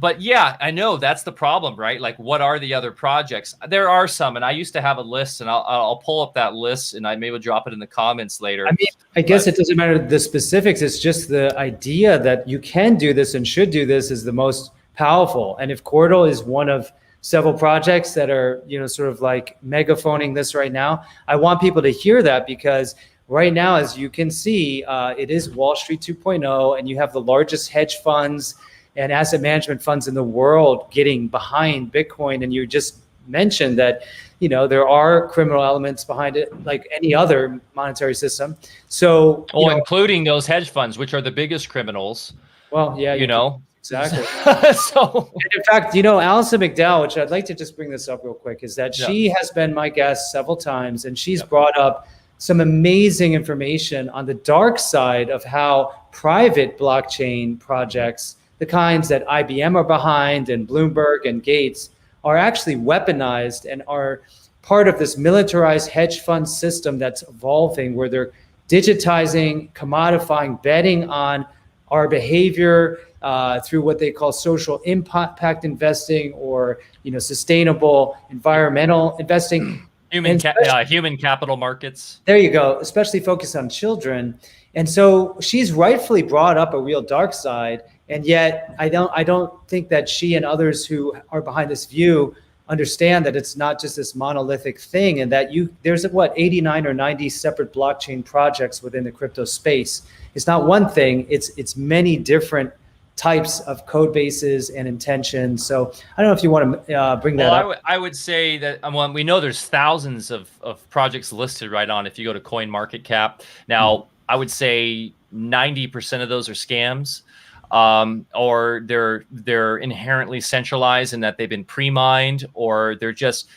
[SPEAKER 2] but yeah, I know that's the problem, right? Like, what are the other projects? There are some, and I used to have a list, and I'll pull up that list, and I maybe drop it in the comments later.
[SPEAKER 1] I guess it doesn't matter the specifics. It's just the idea that you can do this and should do this is the most powerful. And if Cordal is one of several projects that are, sort of like megaphoning this right now, I want people to hear that, because right now, as you can see, it is Wall Street 2.0, and you have the largest hedge funds and asset management funds in the world getting behind Bitcoin. And you just mentioned that, there are criminal elements behind it, like any other monetary system. So,
[SPEAKER 2] including those hedge funds, which are the biggest criminals.
[SPEAKER 1] Well, yeah, exactly.
[SPEAKER 2] So,
[SPEAKER 1] in fact, Alison McDowell, which I'd like to just bring this up real quick, is that she has been my guest several times, and she's brought up some amazing information on the dark side of how private blockchain projects, the kinds that IBM are behind and Bloomberg and Gates, are actually weaponized and are part of this militarized hedge fund system that's evolving, where they're digitizing, commodifying, betting on our behavior through what they call social impact investing, or sustainable environmental investing.
[SPEAKER 2] Human capital markets.
[SPEAKER 1] There you go, especially focused on children. And so she's rightfully brought up a real dark side, and yet I don't think that she and others who are behind this view understand that it's not just this monolithic thing, and that there's 89 or 90 separate blockchain projects within the crypto space. It's not one thing, it's many different types of code bases and intentions. So I don't know if you want to bring that up.
[SPEAKER 2] I would say that we know there's thousands of projects listed right on if you go to CoinMarketCap. Now, I would say 90% of those are scams, or they're inherently centralized in that they've been pre-mined, or they're just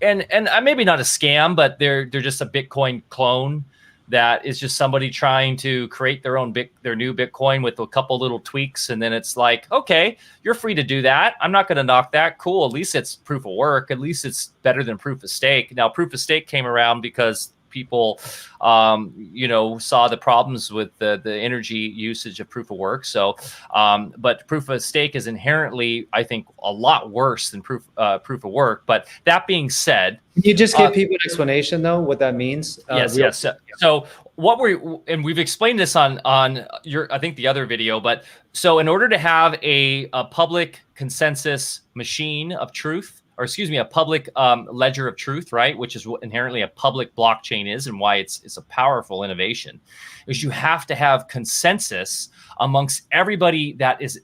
[SPEAKER 2] and maybe not a scam, but they're just a Bitcoin clone that is just somebody trying to create their new Bitcoin with a couple little tweaks. And then it's like, okay, you're free to do that. I'm not going to knock that. Cool. At least it's proof of work. At least it's better than proof of stake. Now, proof of stake came around because people, saw the problems with the energy usage of proof of work. So, but proof of stake is inherently, I think, a lot worse than proof of work. But that being said,
[SPEAKER 1] can you just give people an explanation though, what that means?
[SPEAKER 2] Yes. So we've explained this on I think the other video, but so in order to have a public consensus machine of truth, or excuse me, a public ledger of truth, right, which is what inherently a public blockchain is, and why it's a powerful innovation, is you have to have consensus amongst everybody that is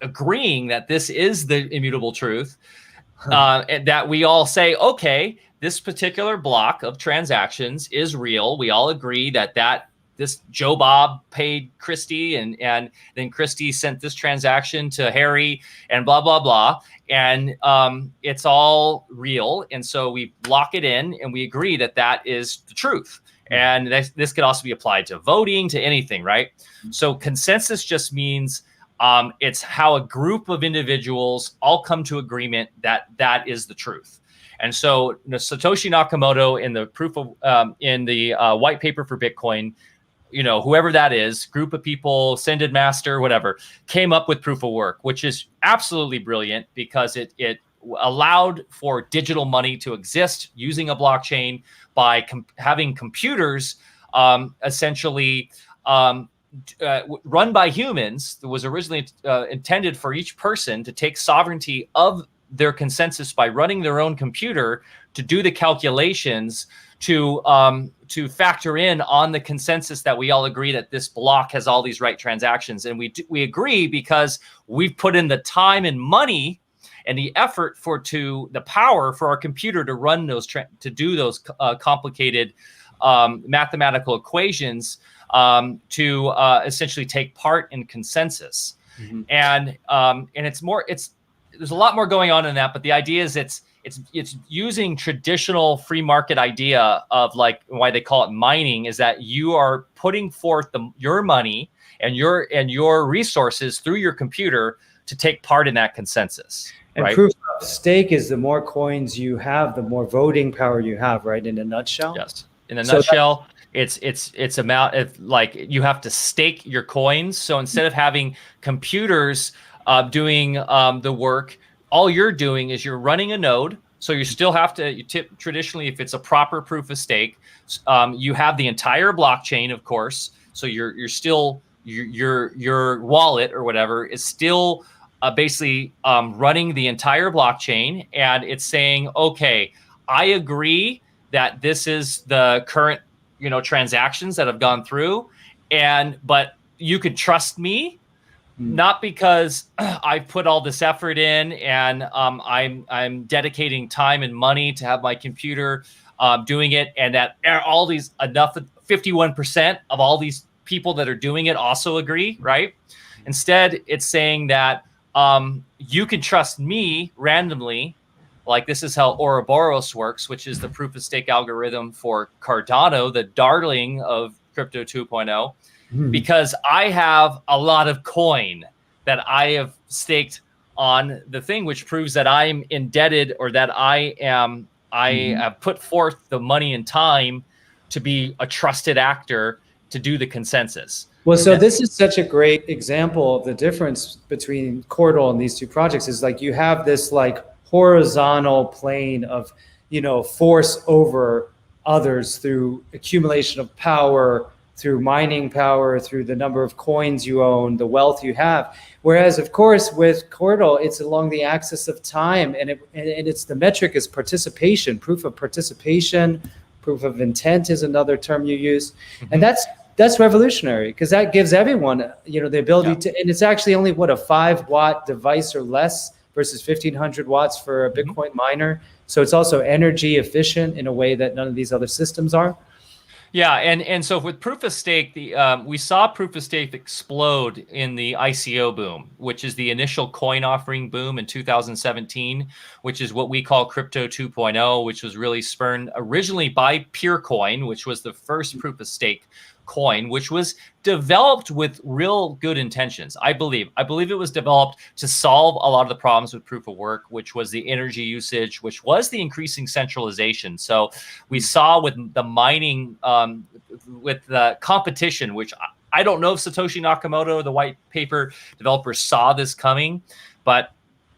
[SPEAKER 2] agreeing that this is the immutable truth, and that we all say, okay, this particular block of transactions is real. We all agree that this Joe Bob paid Christie, and then Christie sent this transaction to Harry, and blah, blah, blah. And it's all real. And so we lock it in and we agree that is the truth. And this could also be applied to voting, to anything, right? So consensus just means it's how a group of individuals all come to agreement that is the truth. And so Satoshi Nakamoto in the white paper for Bitcoin, whoever that is, group of people, Sended Master, whatever, came up with proof of work, which is absolutely brilliant because it allowed for digital money to exist using a blockchain by having computers essentially run by humans. That was originally intended for each person to take sovereignty of their consensus by running their own computer to do the calculations to factor in on the consensus that we all agree that this block has all these right transactions. And we agree because we've put in the time and money and the effort the power for our computer to run to do those complicated mathematical equations to essentially take part in consensus. Mm-hmm. And there's a lot more going on in that, but the idea is it's using traditional free market idea of, like, why they call it mining, is that you are putting forth your money and your resources through your computer to take part in that consensus.
[SPEAKER 1] And
[SPEAKER 2] right?
[SPEAKER 1] Proof of stake is the more coins you have, the more voting power you have, right? In a nutshell.
[SPEAKER 2] Yes. In a nutshell, it's amount of, like, you have to stake your coins. So instead of having computers doing the work, all you're doing is you're running a node. So you still have to traditionally, if it's a proper proof of stake, you have the entire blockchain, of course. So you're still your wallet or whatever is still basically running the entire blockchain, and it's saying, okay, I agree that this is the current transactions that have gone through, but you could trust me. Not because I've put all this effort in and I'm dedicating time and money to have my computer doing it, and that all these 51% of all these people that are doing it also agree, right? Instead, it's saying that you can trust me randomly. Like, this is how Ouroboros works, which is the proof of stake algorithm for Cardano, the darling of Crypto 2.0. Because I have a lot of coin that I have staked on the thing, which proves that I'm indebted, or that I have put forth the money and time to be a trusted actor to do the consensus.
[SPEAKER 1] Well, so this is such a great example of the difference between Cordal and these two projects is like you have this like horizontal plane of, force over others through accumulation of power, through mining power, through the number of coins you own, the wealth you have. Whereas, of course, with Cordal, it's along the axis of time, and it's the metric is participation, proof of participation, proof of intent is another term you use, and that's revolutionary because that gives everyone, the ability to, and it's actually only what, a 5-watt device or less versus 1500 watts for a Bitcoin miner. So it's also energy efficient in a way that none of these other systems are.
[SPEAKER 2] Yeah, and so with proof of stake, we saw proof of stake explode in the ICO boom, which is the initial coin offering boom in 2017, which is what we call crypto 2.0, which was really spurned originally by Purecoin, which was the first proof of stake coin, which was developed with real good intentions. I believe it was developed to solve a lot of the problems with proof of work, which was the energy usage, which was the increasing centralization. So we saw with the mining, with the competition, which I don't know if Satoshi Nakamoto, the white paper developer, saw this coming, but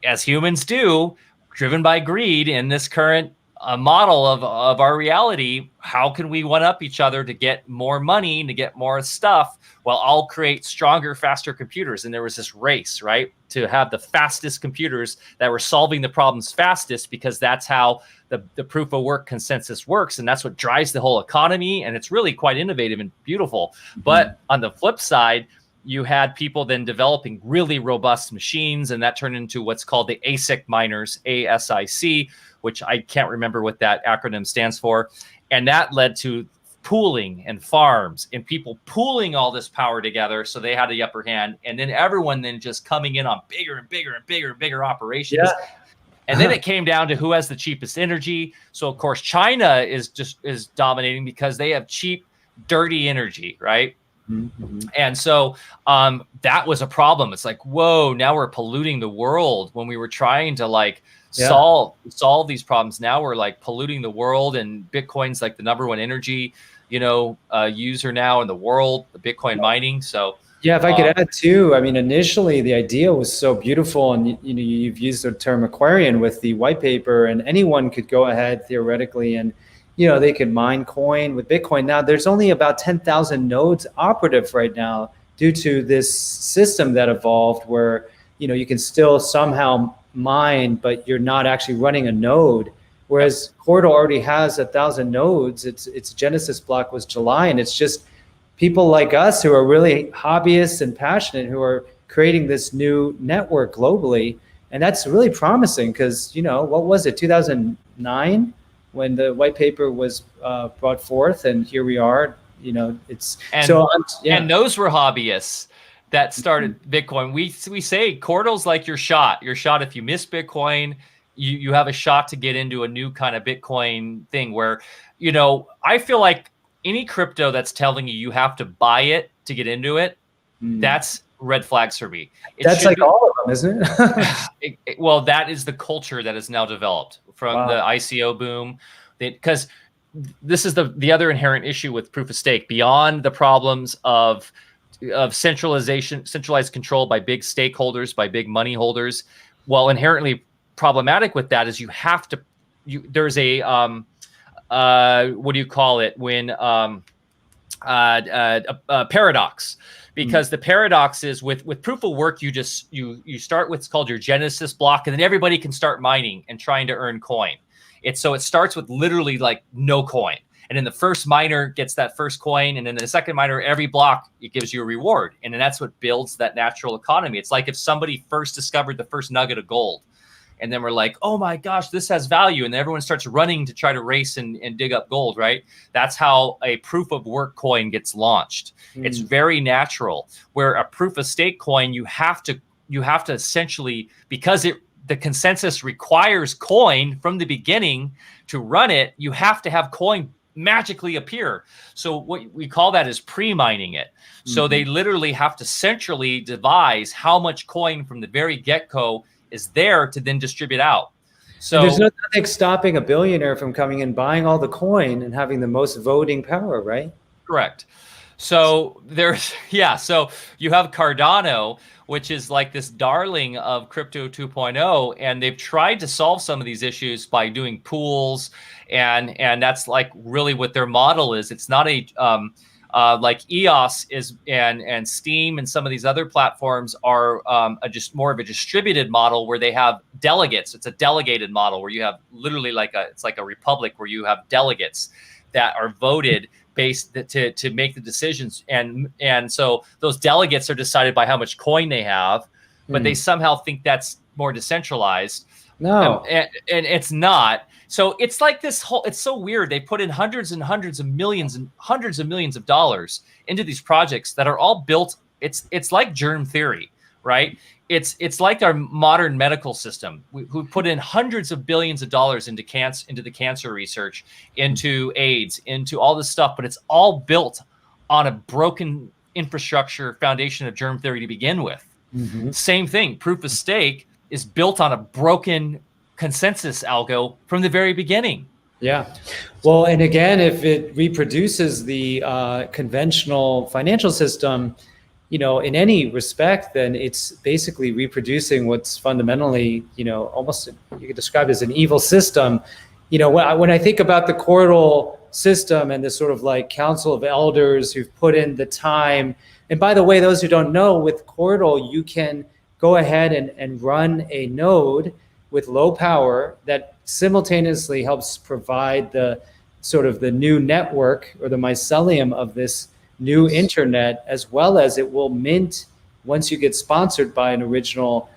[SPEAKER 2] as humans do, driven by greed in this current model of our reality, how can we one up each other to get more money, to get more stuff? Well, I'll create stronger, faster computers. And there was this race, right, to have the fastest computers that were solving the problems fastest, because that's how the proof of work consensus works. And that's what drives the whole economy. And it's really quite innovative and beautiful. But on the flip side, you had people then developing really robust machines, and that turned into what's called the ASIC miners, ASIC, which I can't remember what that acronym stands for. And that led to pooling and farms and people pooling all this power together. So they had the upper hand. And then everyone then just coming in on bigger and bigger and bigger and bigger operations. Yeah. And then it came down to who has the cheapest energy. So of course, China is dominating because they have cheap, dirty energy, right? And so that was a problem. It's like, whoa, now we're polluting the world when we were trying to solve these problems. Now we're like polluting the world, and Bitcoin's like the #1 energy, user now in the world, the Bitcoin mining. So
[SPEAKER 1] yeah, if I could add too, I mean, initially the idea was so beautiful, and you've used the term Aquarian with the white paper, and anyone could go ahead theoretically and they could mine coin with Bitcoin. Now there's only about 10,000 nodes operative right now due to this system that evolved where, you can still somehow mine, but you're not actually running a node. Whereas Cordal already has 1,000 nodes. Its Genesis block was July, and it's just people like us who are really hobbyists and passionate who are creating this new network globally. And that's really promising because, what was it, 2009? When the white paper was brought forth, and here we are, and those were
[SPEAKER 2] hobbyists that started Bitcoin. We say Cordal's like your shot. If you miss Bitcoin, you have a shot to get into a new kind of Bitcoin thing where, I feel like any crypto that's telling you have to buy it to get into it, that's red flags for me.
[SPEAKER 1] That's like all of them, isn't it?
[SPEAKER 2] Well, that is the culture that is now developed from the ICO boom, because this is the other inherent issue with proof of stake, beyond the problems of centralized control by big stakeholders, by big money holders. Well, inherently problematic with that is there's a what do you call it when a paradox. Because the paradox is with proof of work, you start with what's called your Genesis block, and then everybody can start mining and trying to earn coin. It starts with literally like no coin. And then the first miner gets that first coin, and then the second miner, every block, it gives you a reward. And then that's what builds that natural economy. It's like if somebody first discovered the first nugget of gold, and then we're like, oh my gosh, this has value. And then everyone starts running to try to race and dig up gold, right? That's how a proof of work coin gets launched. It's very natural. Where a proof of stake coin, you have to essentially, because the consensus requires coin from the beginning to run it, you have to have coin magically appear. So what we call that is pre-mining it. So they literally have to centrally devise how much coin from the very get-go is there to then distribute out. So
[SPEAKER 1] and there's nothing stopping a billionaire from coming and buying all the coin and having the most voting power, right?
[SPEAKER 2] Correct. So there's, yeah, so you have Cardano, which is like this darling of crypto 2.0, and they've tried to solve some of these issues by doing pools, and that's like really what their model is. It's not a like EOS is, and Steam and some of these other platforms are just more of a distributed model where they have delegates. It's a delegated model where you have literally it's like a republic where you have delegates that are voted based to make the decisions, and so those delegates are decided by how much coin they have, but they somehow think that's more decentralized.
[SPEAKER 1] No,
[SPEAKER 2] and it's not. So it's like this whole, it's so weird. They put in hundreds and hundreds of millions and hundreds of millions of dollars into these projects that are all built. It's like germ theory, right? It's like our modern medical system, who put in hundreds of billions of dollars into the cancer research, into AIDS, into all this stuff, but it's all built on a broken infrastructure foundation of germ theory to begin with. Same thing. Proof of stake is built on a broken consensus algo from the very beginning.
[SPEAKER 1] Yeah. Well, and again, if it reproduces the conventional financial system, in any respect, then it's basically reproducing what's fundamentally, almost you could describe it as an evil system. When I think about the courtal system and this sort of like council of elders who've put in the time, and by the way, those who don't know, with courtal, you can go ahead and run a node with low power that simultaneously helps provide the sort of the new network or the mycelium of this new internet, as well as it will mint once you get sponsored by an original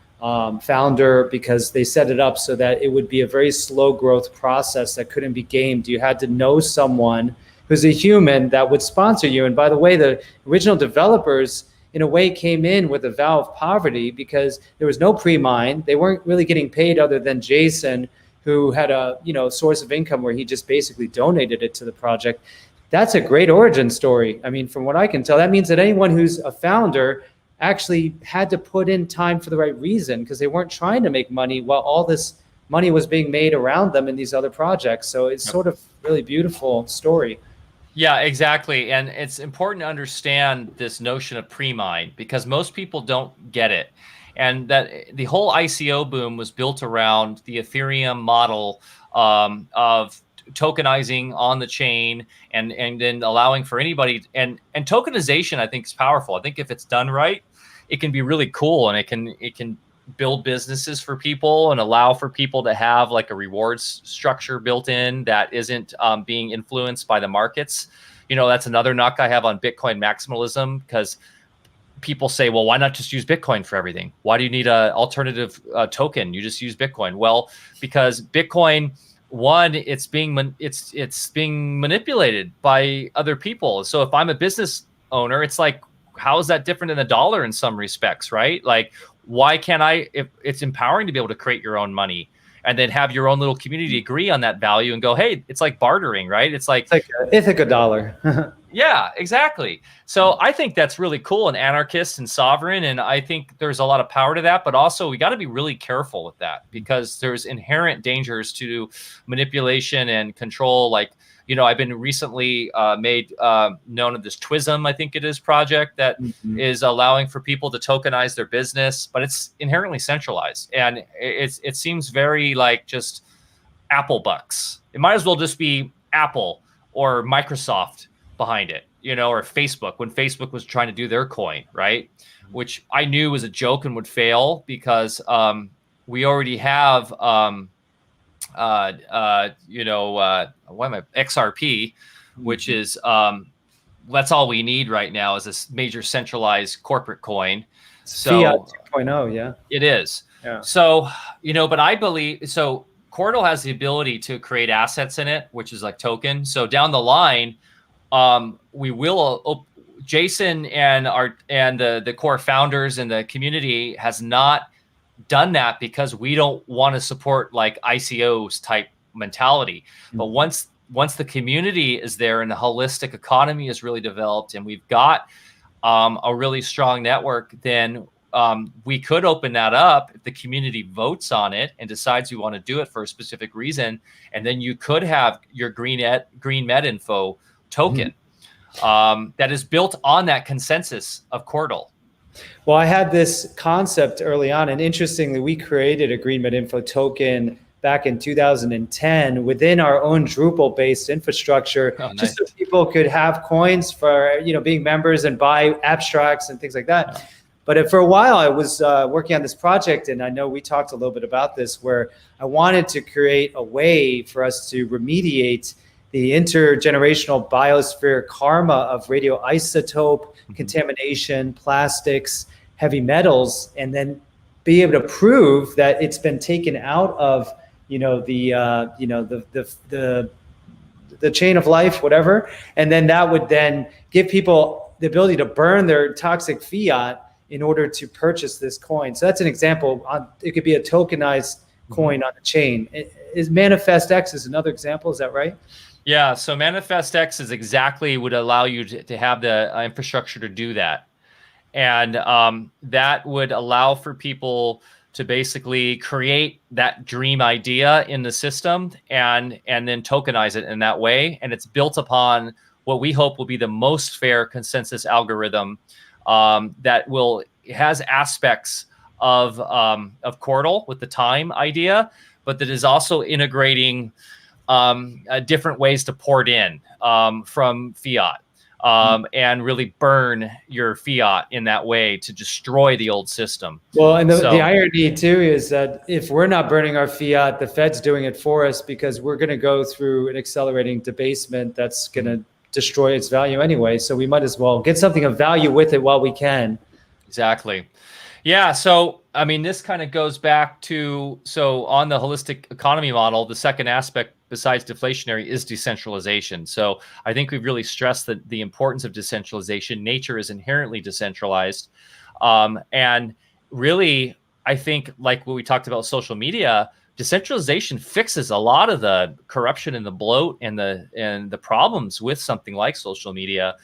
[SPEAKER 1] founder, because they set it up so that it would be a very slow growth process that couldn't be gamed. You had to know someone who's a human that would sponsor you. And by the way, the original developers in a way came in with a vow of poverty because there was no pre-mine. They weren't really getting paid other than Jason, who had a source of income where he just basically donated it to the project. That's a great origin story. I mean, from what I can tell, that means that anyone who's a founder actually had to put in time for the right reason, because they weren't trying to make money while all this money was being made around them in these other projects. So it's sort of really beautiful story.
[SPEAKER 2] Yeah, exactly. And it's important to understand this notion of pre-mine, because most people don't get it. And that the whole ICO boom was built around the Ethereum model of tokenizing on the chain, and then allowing for anybody, and tokenization, I think, is powerful. I think if it's done right, it can be really cool, and it can build businesses for people and allow for people to have like a rewards structure built in that isn't being influenced by the markets. That's another knock I have on Bitcoin maximalism, because people say, well, why not just use Bitcoin for everything? Why do you need an alternative token? You just use Bitcoin. Well, because Bitcoin, one, it's being manipulated by other people. So if I'm a business owner, it's like, how is that different than a dollar in some respects, right? Like, why can't I? If it's empowering to be able to create your own money and then have your own little community agree on that value and go, hey, it's like bartering, right? It's like
[SPEAKER 1] Ithaca dollar.
[SPEAKER 2] Yeah, exactly. So I think that's really cool and anarchist and sovereign. And I think there's a lot of power to that, but also we got to be really careful with that, because there's inherent dangers to manipulation and control. Like, I've been recently made known of this Twism, I think it is, project that is allowing for people to tokenize their business, but it's inherently centralized. And it seems very like just Apple bucks. It might as well just be Apple or Microsoft behind it, or Facebook, when Facebook was trying to do their coin, right? Which I knew was a joke and would fail, because we already have XRP, which is that's all we need right now, is a major centralized corporate coin. So
[SPEAKER 1] Fiat 2.0, yeah.
[SPEAKER 2] It is.
[SPEAKER 1] Yeah.
[SPEAKER 2] So, but I believe, so Cortal has the ability to create assets in it, which is like token. So down the line, we will, Jason and the core founders and the community has not done that, because we don't want to support like ICOs type mentality. But once the community is there and the holistic economy is really developed, and we've got a really strong network, then we could open that up if the community votes on it and decides we want to do it for a specific reason. And then you could have your green med info token. that is built on that consensus of Cordal.
[SPEAKER 1] Well, I had this concept early on, and interestingly, we created a Greenmet Info token back in 2010 within our own Drupal-based infrastructure, just so people could have coins for being members and buy abstracts and things like that. Yeah. But for a while, I was working on this project, and I know we talked a little bit about this, where I wanted to create a way for us to remediate the intergenerational biosphere karma of radioisotope contamination, plastics, heavy metals, and then be able to prove that it's been taken out of the chain of life, whatever, and then that would then give people the ability to burn their toxic fiat in order to purchase this coin. So that's an example. It could be a tokenized coin on the chain. Is Manifest X is another example? Is that right?
[SPEAKER 2] Yeah. So Manifest X is exactly would allow you to have the infrastructure to do that, and that would allow for people to basically create that dream idea in the system and then tokenize it in that way. And it's built upon what we hope will be the most fair consensus algorithm that has aspects of Cordal with the time idea, but that is also integrating different ways to port in from fiat. And really burn your fiat in that way to destroy the old system.
[SPEAKER 1] Well, and the irony too is that if we're not burning our fiat, the Fed's doing it for us, because we're going to go through an accelerating debasement that's going to destroy its value anyway. So we might as well get something of value with it while we can.
[SPEAKER 2] Exactly. Yeah. So, I mean, this kind of goes back to, on the holistic economy model, the second aspect besides deflationary is decentralization. So I think we've really stressed the importance of decentralization. Nature is inherently decentralized. And really, I think, like what we talked about social media, decentralization fixes a lot of the corruption and the bloat and the problems with something like social media.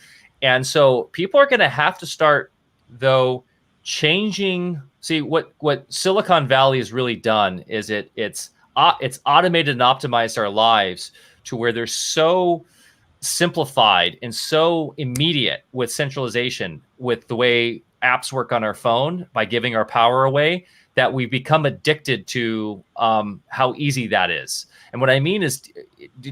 [SPEAKER 2] And so people are going to have to start, though, changing. See, what Silicon Valley has really done is it's automated and optimized our lives to where they're so simplified and so immediate with centralization, with the way apps work on our phone by giving our power away, that we become addicted to how easy that is. And what I mean is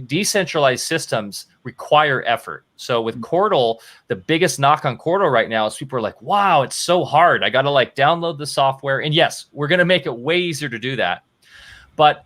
[SPEAKER 2] decentralized systems require effort. So with Cordal, the biggest knock on Cordal right now is people are like, wow, it's so hard. I got to download the software. And yes, we're going to make it way easier to do that. But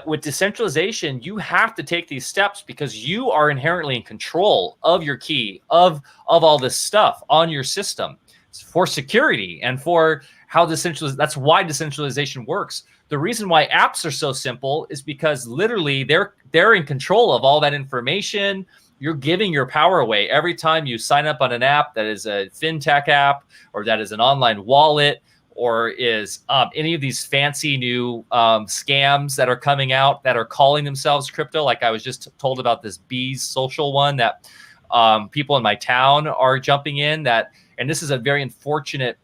[SPEAKER 2] with decentralization, you have to take these steps because you are inherently in control of your key, of all this stuff on your system for security and for how that's why decentralization works. The reason why apps are so simple is because literally they're in control of all that information. You're giving your power away every time you sign up on an app that is a fintech app or that is an online wallet or is any of these fancy new scams that are coming out that are calling themselves crypto. Like I was just told about this Bees social one that people in my town are jumping in and this is a very unfortunate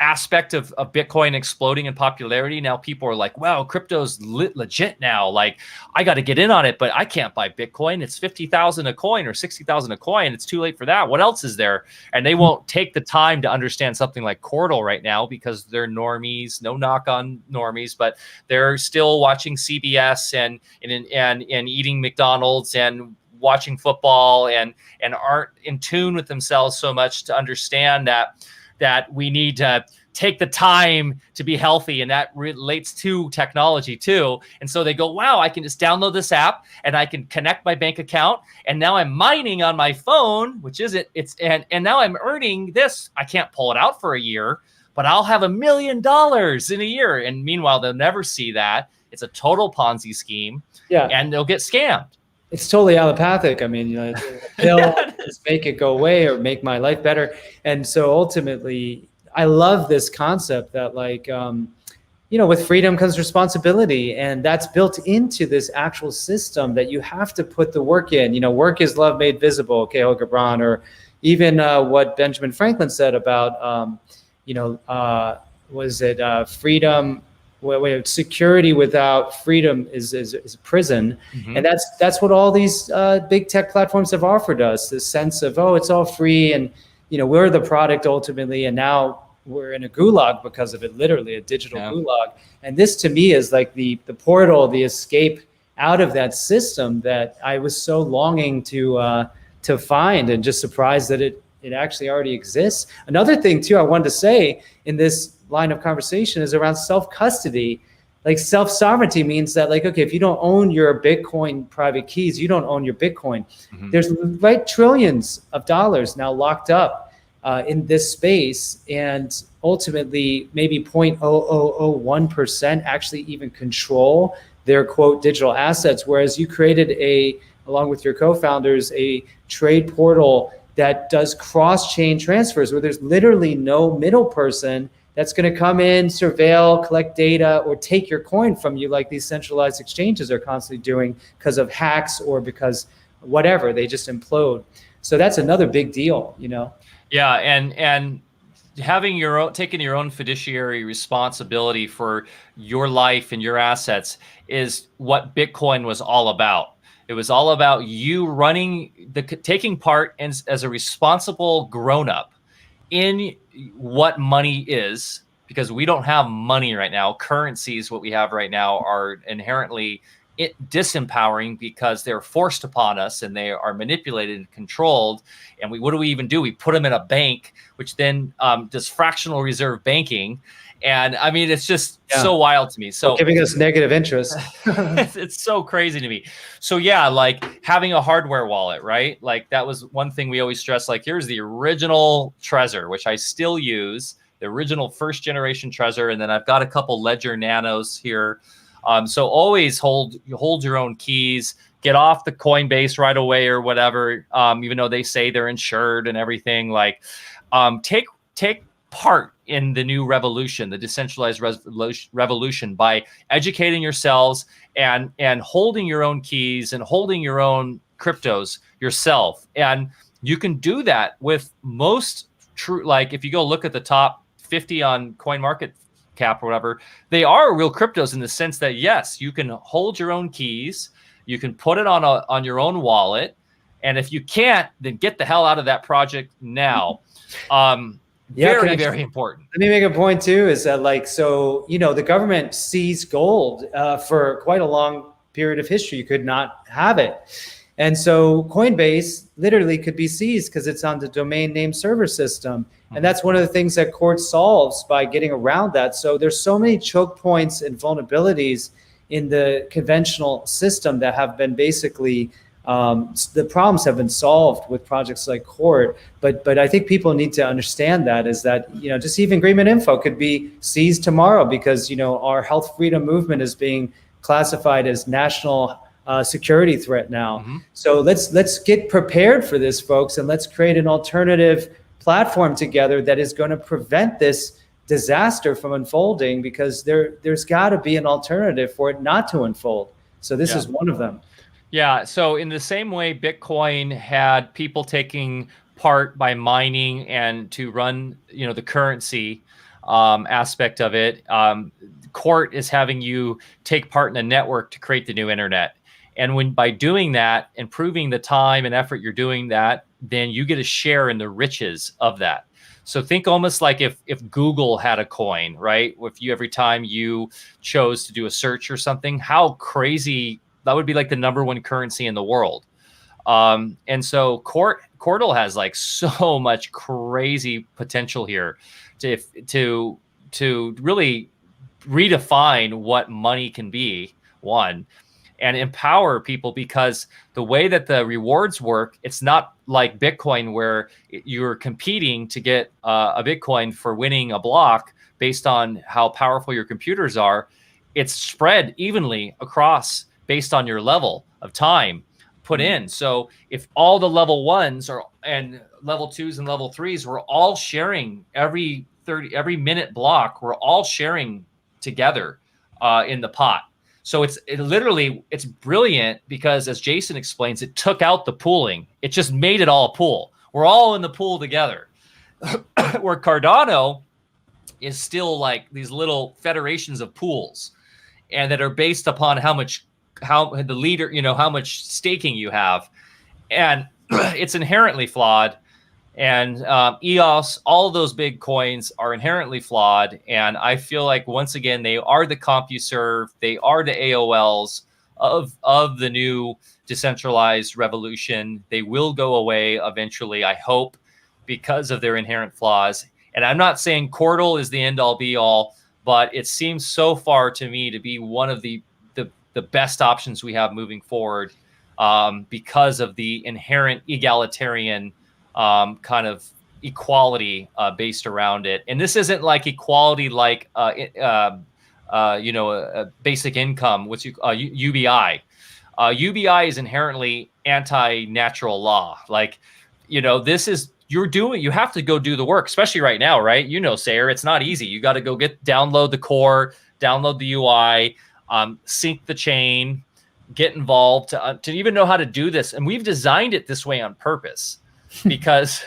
[SPEAKER 2] aspect of Bitcoin exploding in popularity. Now people are like, wow, crypto's legit now. Like I got to get in on it, but I can't buy Bitcoin. It's 50,000 a coin or 60,000 a coin. It's too late for that. What else is there? And they won't take the time to understand something like Cordal right now because they're normies. No knock on normies, but they're still watching CBS and eating McDonald's and watching football and aren't in tune with themselves so much to understand that we need to take the time to be healthy, and that relates to technology too. And so they go, wow, I can just download this app and I can connect my bank account, and now I'm mining on my phone, which is and now I'm earning this. I can't pull it out for a year, but I'll have $1 million in a year. And meanwhile, they'll never see that. It's a total Ponzi scheme, and they'll get scammed.
[SPEAKER 1] It's totally allopathic. I mean, pill just make it go away or make my life better. And so ultimately, I love this concept that with freedom comes responsibility, and that's built into this actual system that you have to put the work in. Work is love made visible, Cahill Gibran, or even what Benjamin Franklin said about, was it freedom? where security without freedom is prison.
[SPEAKER 2] Mhm.
[SPEAKER 1] And that's what all these big tech platforms have offered us, this sense of, oh, it's all free, and we're the product ultimately, and now we're in a gulag because of it, literally a digital gulag. And this to me is like the portal, the escape out of that system that I was so longing to find, and just surprised that it actually already exists. Another thing too I wanted to say in this line of conversation is around self-custody. Like self-sovereignty means that, like, okay, if you don't own your Bitcoin private keys, you don't own your Bitcoin. Mm-hmm. There's trillions of dollars now locked up in this space, and ultimately maybe 0.0001% actually even control their quote digital assets, whereas you created along with your co-founders, a trade portal that does cross-chain transfers where there's literally no middle person that's going to come in, surveil, collect data, or take your coin from you like these centralized exchanges are constantly doing because of hacks or because whatever, they just implode. So that's another big deal,
[SPEAKER 2] Yeah, and having taking your own fiduciary responsibility for your life and your assets is what Bitcoin was all about. It was all about you taking part as a responsible grown-up in what money is, because we don't have money right now. Currencies, what we have right now, are inherently disempowering because they're forced upon us and they are manipulated and controlled. And what do we even do? We put them in a bank, which then does fractional reserve banking. And I mean, it's just so wild to me. So
[SPEAKER 1] giving us negative interest.
[SPEAKER 2] it's so crazy to me. So yeah, like having a hardware wallet, right? Like that was one thing we always stress, like here's the original Trezor, which I still use, the original first generation Trezor. And then I've got a couple Ledger Nanos here. So always hold your own keys, get off the Coinbase right away or whatever, even though they say they're insured and everything. Like take part in the new revolution, the decentralized revolution, by educating yourselves and holding your own keys and holding your own cryptos yourself. And you can do that with most like if you go look at the top 50 on CoinMarketCap or whatever, they are real cryptos in the sense that, yes, you can hold your own keys, you can put it on your own wallet. And if you can't, then get the hell out of that project now. Very important.
[SPEAKER 1] Let me make a point too, is that the government seized gold for quite a long period of history. You could not have it. And so Coinbase literally could be seized because it's on the domain name server system. And that's one of the things that Court solves by getting around that. So there's so many choke points and vulnerabilities in the conventional system that have been basically the problems have been solved with projects like Court, but I think people need to understand that just even Agreement Info could be seized tomorrow because our health freedom movement is being classified as national security threat now. Mm-hmm. So let's get prepared for this, folks, and let's create an alternative platform together that is going to prevent this disaster from unfolding, because there's got to be an alternative for it not to unfold. So this is one of them.
[SPEAKER 2] Yeah. So in the same way, Bitcoin had people taking part by mining and to run, the currency aspect of it. Court is having you take part in a network to create the new internet. And by doing that, improving the time and effort you're doing that, then you get a share in the riches of that. So think almost like if Google had a coin, right? Every time you chose to do a search or something, how crazy that would be, like the #1 currency in the world. And so Cordal has like so much crazy potential here to really redefine what money can be, one, and empower people, because the way that the rewards work, it's not like Bitcoin where you're competing to get a Bitcoin for winning a block based on how powerful your computers are. It's spread evenly across based on your level of time put in. So if all the level 1s and level 2s and level 3s were all sharing every minute block, we're all sharing together in the pot. So it's brilliant because, as Jason explains, it took out the pooling. It just made it all a pool. We're all in the pool together. Where Cardano is still like these little federations of pools, and that are based upon how the leader, how much staking you have. And it's inherently flawed. And EOS, all of those big coins are inherently flawed. And I feel like, once again, they are the CompuServe, they are the AOLs of the new decentralized revolution. They will go away eventually, I hope, because of their inherent flaws. And I'm not saying Cordal is the end all be all, but it seems so far to me to be one of the best options we have moving forward, because of the inherent egalitarian kind of equality based around it. And this isn't like equality like basic income, which UBI. UBI is inherently anti-natural law. Like, this is, you have to go do the work, especially right now, right? Sayer, it's not easy. You got to go download the core, download the UI, sync the chain, get involved to even know how to do this. And we've designed it this way on purpose, because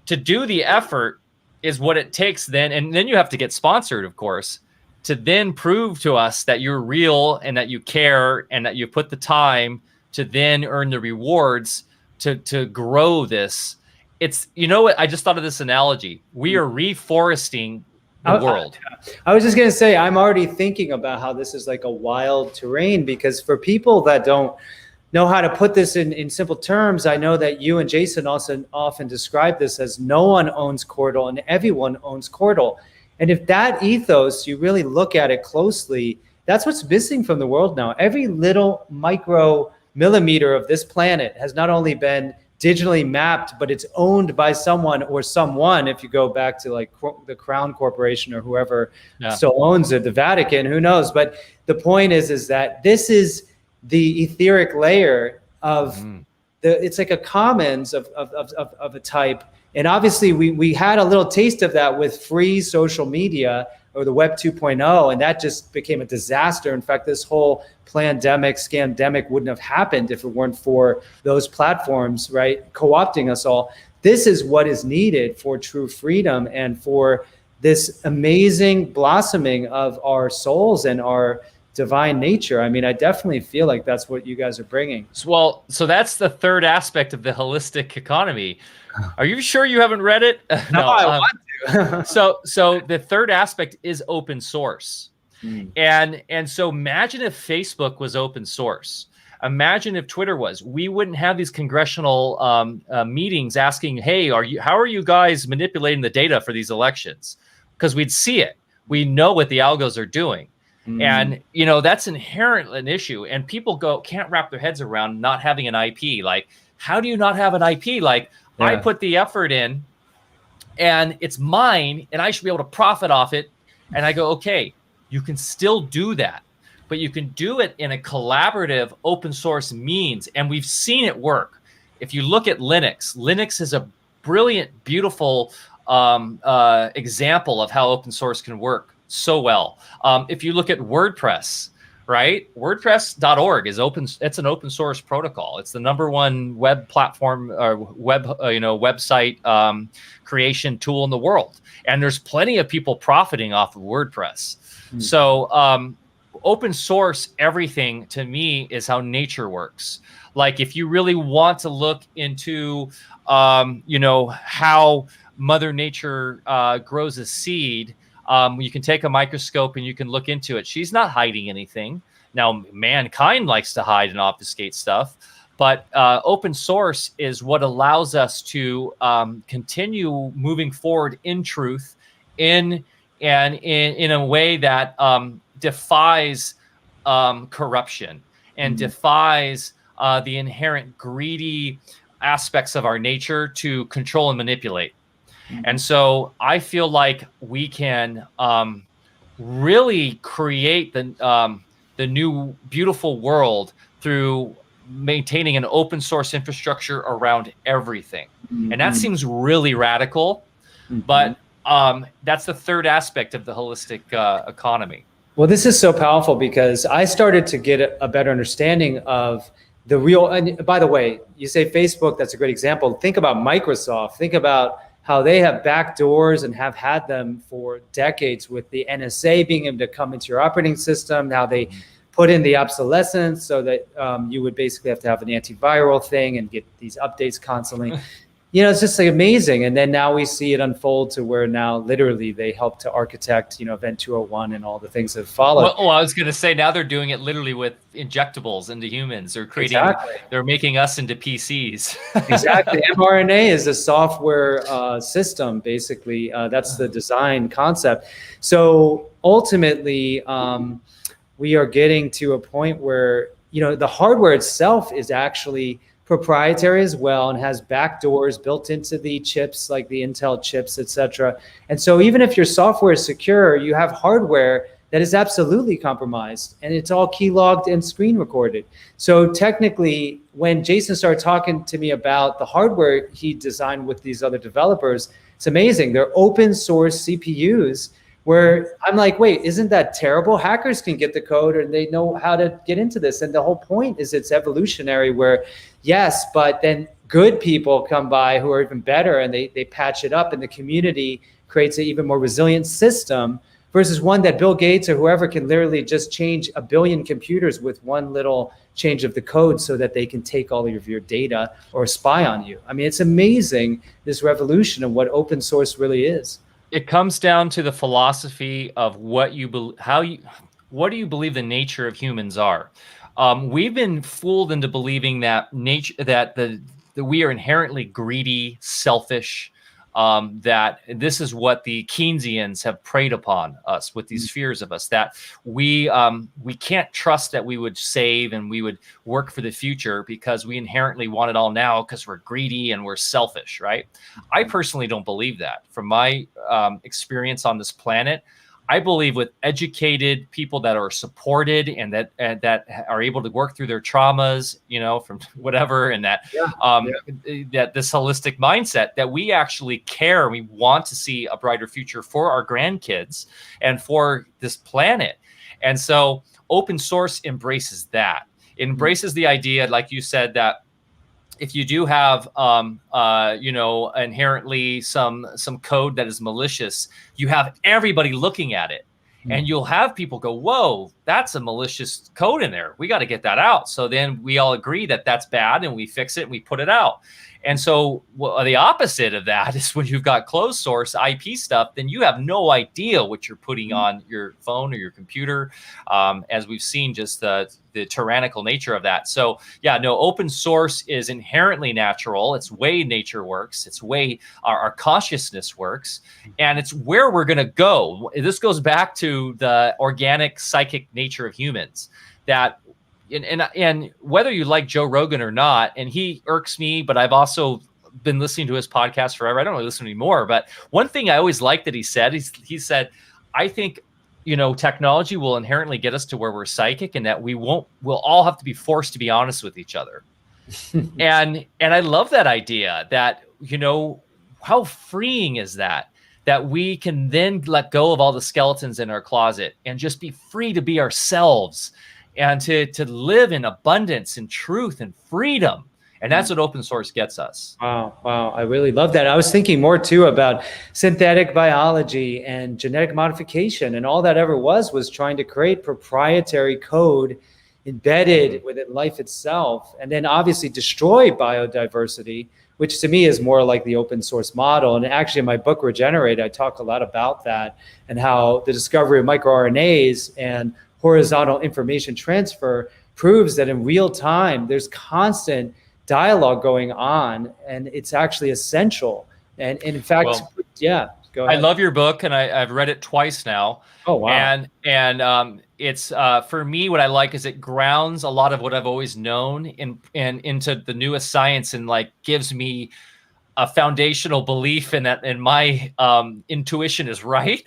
[SPEAKER 2] to do the effort is what it takes then. And then you have to get sponsored, of course, to then prove to us that you're real and that you care and that you put the time to then earn the rewards to grow this. It's, what, I just thought of this analogy. We are reforesting the world.
[SPEAKER 1] I was just going to say, I'm already thinking about how this is like a wild terrain, because for people that don't know how to put this in simple terms, I know that you and Jason also often describe this as no one owns Cordal and everyone owns Cordal. And if that ethos, you really look at it closely, that's what's missing from the world now. Every little micro millimeter of this planet has not only been digitally mapped, but it's owned by someone or someone. If you go back to like the Crown Corporation or whoever still owns it, the Vatican, who knows? But the point is that this is the etheric layer of it's like a commons of a type. And obviously we had a little taste of that with free social media, or the Web 2.0, and that just became a disaster. In fact, this whole pandemic, scandemic wouldn't have happened if it weren't for those platforms, right, co-opting us all. This is what is needed for true freedom and for this amazing blossoming of our souls and our divine nature. I mean, I definitely feel like that's what you guys are bringing.
[SPEAKER 2] Well, so that's the third aspect of the holistic economy. Are you sure you haven't read it?
[SPEAKER 1] No, I want to.
[SPEAKER 2] So the third aspect is open source. And so imagine if Facebook was open source. Imagine if Twitter was. We wouldn't have these congressional meetings asking, hey, how are you guys manipulating the data for these elections? Because we'd see it. We know what the algos are doing. And, that's inherently an issue. And people can't wrap their heads around not having an IP. Like, how do you not have an IP? Like, I put the effort in and it's mine and I should be able to profit off it. And I go, okay, you can still do that, but you can do it in a collaborative open source means. And we've seen it work. If you look at Linux is a brilliant, beautiful example of how open source can work so well. If you look at WordPress, right? WordPress.org is open. It's an open source protocol. It's the #1 web platform or website creation tool in the world. And there's plenty of people profiting off of WordPress. So open source everything to me is how nature works. Like, if you really want to look into, how Mother Nature grows a seed, you can take a microscope and you can look into it. She's not hiding anything. Now, mankind likes to hide and obfuscate stuff, but open source is what allows us to continue moving forward in truth, in a way that defies corruption and defies the inherent greedy aspects of our nature to control and manipulate. And so I feel like we can really create the new beautiful world through maintaining an open source infrastructure around everything. And that seems really radical, but that's the third aspect of the holistic economy.
[SPEAKER 1] Well, this is so powerful because I started to get a better understanding of the real, and by the way, you say Facebook, that's a great example. Think about Microsoft, think about how they have backdoors and have had them for decades, with the NSA being able to come into your operating system. Now they put in the obsolescence so that you would basically have to have an antiviral thing and get these updates constantly. It's just like amazing. And then now we see it unfold to where now literally they help to architect, Event 201 and all the things that follow.
[SPEAKER 2] Well, I was going to say, now they're doing it literally with injectables into humans. They're creating, They're making us into PCs.
[SPEAKER 1] Exactly. mRNA is a software system, basically. That's the design concept. So ultimately, we are getting to a point where, the hardware itself is actually proprietary as well, and has backdoors built into the chips, like the Intel chips, etc. And so even if your software is secure, you have hardware that is absolutely compromised, and it's all key logged and screen recorded. So technically, when Jason started talking to me about the hardware he designed with these other developers, it's amazing. They're open source CPUs, where I'm like, wait, isn't that terrible? Hackers can get the code, and they know how to get into this. And the whole point is it's evolutionary, where yes, but then good people come by who are even better, and they patch it up, and the community creates an even more resilient system, versus one that Bill Gates or whoever can literally just change 1 billion computers with one little change of the code so that they can take all of your data or spy on you. I mean, it's amazing, this revolution of what open source really is.
[SPEAKER 2] It comes down to the philosophy of what do you believe the nature of humans are. We've been fooled into believing that that we are inherently greedy, selfish, that this is what the Keynesians have preyed upon us with these fears of us, that we can't trust that we would save and we would work for the future because we inherently want it all now because we're greedy and we're selfish, right? I personally don't believe that. From my experience on this planet, I believe with educated people that are supported and that are able to work through their traumas, from whatever, and that that this holistic mindset, that we actually care. We want to see a brighter future for our grandkids and for this planet. And so open source embraces that. It embraces the idea, like you said, that if you do have, inherently some code that is malicious, you have everybody looking at it, and you'll have people go, "Whoa, that's a malicious code in there. We got to get that out." So then we all agree that that's bad, and we fix it and we put it out. And so the opposite of that is when you've got closed source IP stuff, then you have no idea what you're putting on your phone or your computer, as we've seen just the tyrannical nature of that. So yeah, no, open source is inherently natural. It's way nature works. It's way our consciousness works. And it's where we're going to go. This goes back to the organic psychic nature of humans, that and whether you like Joe Rogan or not, and he irks me, but I've also been listening to his podcast forever. I don't really listen anymore, but one thing I always liked that he said, he said, I think, technology will inherently get us to where we're psychic, and that we'll all have to be forced to be honest with each other. and I love that idea, that, how freeing is that we can then let go of all the skeletons in our closet and just be free to be ourselves, and to live in abundance and truth and freedom. And that's what open source gets us.
[SPEAKER 1] Wow. I really love that. I was thinking more too about synthetic biology and genetic modification, and all that ever was trying to create proprietary code embedded within life itself, and then obviously destroy biodiversity, which to me is more like the open source model. And actually in my book, Regenerate, I talk a lot about that, and how the discovery of microRNAs and horizontal information transfer proves that in real time, there's constant dialogue going on, and it's actually essential. And in fact, go ahead.
[SPEAKER 2] I love your book, and I've read it twice now.
[SPEAKER 1] Oh, wow.
[SPEAKER 2] And it's for me, what I like is it grounds a lot of what I've always known into the newest science, and like gives me a foundational belief in that, and my intuition is right.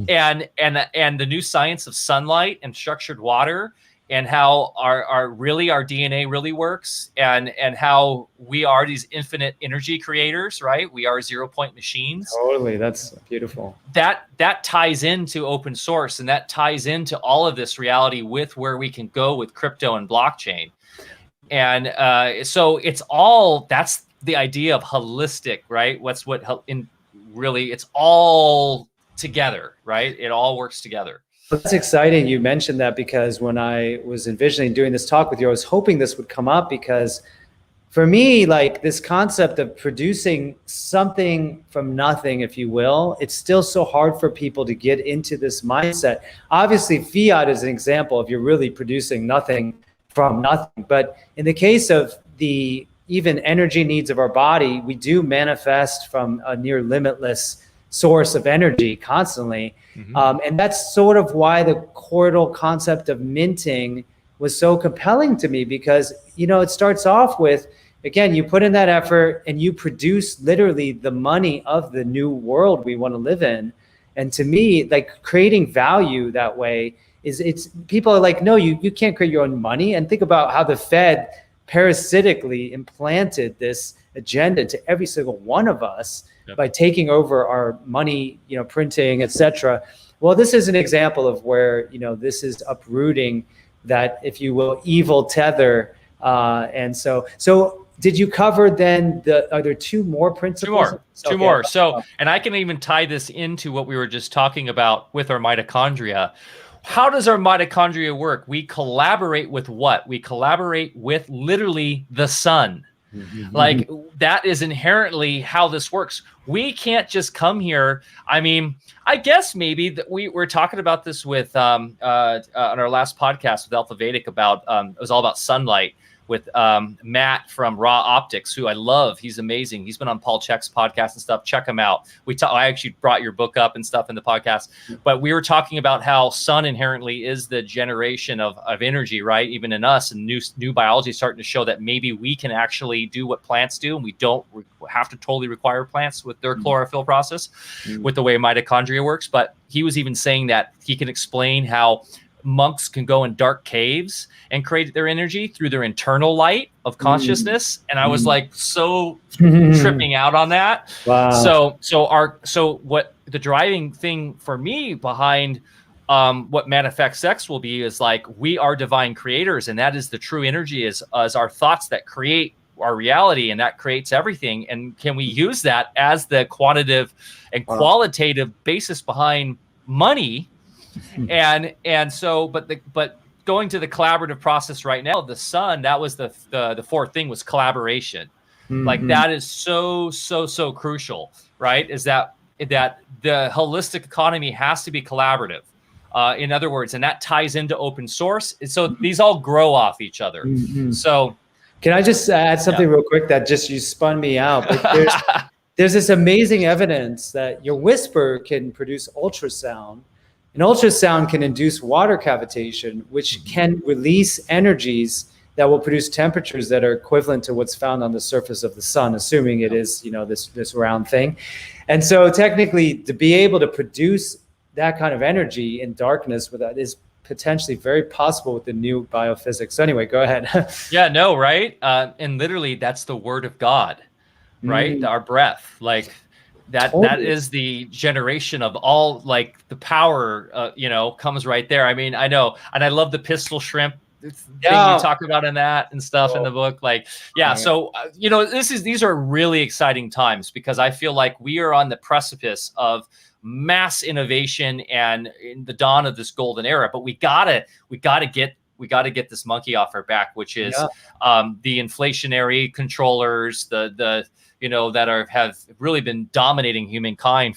[SPEAKER 2] and the new science of sunlight and structured water, and how our DNA really works, and how we are these infinite energy creators, right? We are 0-point machines.
[SPEAKER 1] Totally, that's beautiful.
[SPEAKER 2] That ties into open source, and that ties into all of this reality with where we can go with crypto and blockchain. And so it's all, the idea of holistic, right? Really, it's all together, right? It all works together.
[SPEAKER 1] That's exciting. You mentioned that because when I was envisioning doing this talk with you, I was hoping this would come up because for me, like this concept of producing something from nothing, if you will, it's still so hard for people to get into this mindset. Obviously, fiat is an example if you're really producing nothing from nothing. But in the case of the even energy needs of our body, we do manifest from a near limitless source of energy constantly. And that's sort of why the cordial concept of minting was so compelling to me, because, you know, it starts off with, again, you put in that effort and you produce literally the money of the new world we want to live in. And to me, like creating value that way it's people are like, no, you can't create your own money. And think about how the Fed parasitically implanted this agenda to every single one of us by taking over our money, you know, printing, etc. Well, this is an example of where, you know, this is uprooting that, if you will, evil tether. And so did you cover then are there two more principles?
[SPEAKER 2] Two more. So, and I can even tie this into what we were just talking about with our mitochondria. How does our mitochondria work? We collaborate with what? We collaborate with literally the sun. Like that is inherently how this works. We can't just come here. I mean, I guess maybe that we're talking about this with on our last podcast with Alpha Vedic about it was all about sunlight with Matt from Raw Optics, who I love. He's amazing. He's been on Paul Chek's podcast and stuff. Check him out. I actually brought your book up and stuff in the podcast, but we were talking about how sun inherently is the generation of energy, right? Even in us, and new biology is starting to show that maybe we can actually do what plants do, and we don't have to totally require plants with their chlorophyll process with the way mitochondria works. But he was even saying that he can explain how monks can go in dark caves and create their energy through their internal light of consciousness. And I was like, so tripping out on that. Wow. So what the driving thing for me behind what Manifest X will be is like, we are divine creators. And that is the true energy is our thoughts that create our reality, and that creates everything. And can we use that as the quantitative and qualitative basis behind money? And so, but going to the collaborative process right now, the sun, that was the fourth thing, was collaboration. Like that is so crucial, right? Is that the holistic economy has to be collaborative. In other words, and that ties into open source. So these all grow off each other. So
[SPEAKER 1] can I just add something real quick that just you spun me out? But there's this amazing evidence that your whisper can produce ultrasound. And ultrasound can induce water cavitation, which can release energies that will produce temperatures that are equivalent to what's found on the surface of the sun, assuming it is, you know, this round thing. And so technically, to be able to produce that kind of energy in darkness without is potentially very possible with the new biophysics. So anyway, go ahead.
[SPEAKER 2] Yeah, no, right? And literally, that's the word of God, right? Our breath, like. That is the generation of all, like the power, you know, comes right there. I mean, I know, and I love the pistol shrimp thing you talk about in that and stuff in the book. Like, so you know, these are really exciting times, because I feel like we are on the precipice of mass innovation and in the dawn of this golden era. But we gotta get this monkey off our back, which is the inflationary controllers, the you know, that have really been dominating humankind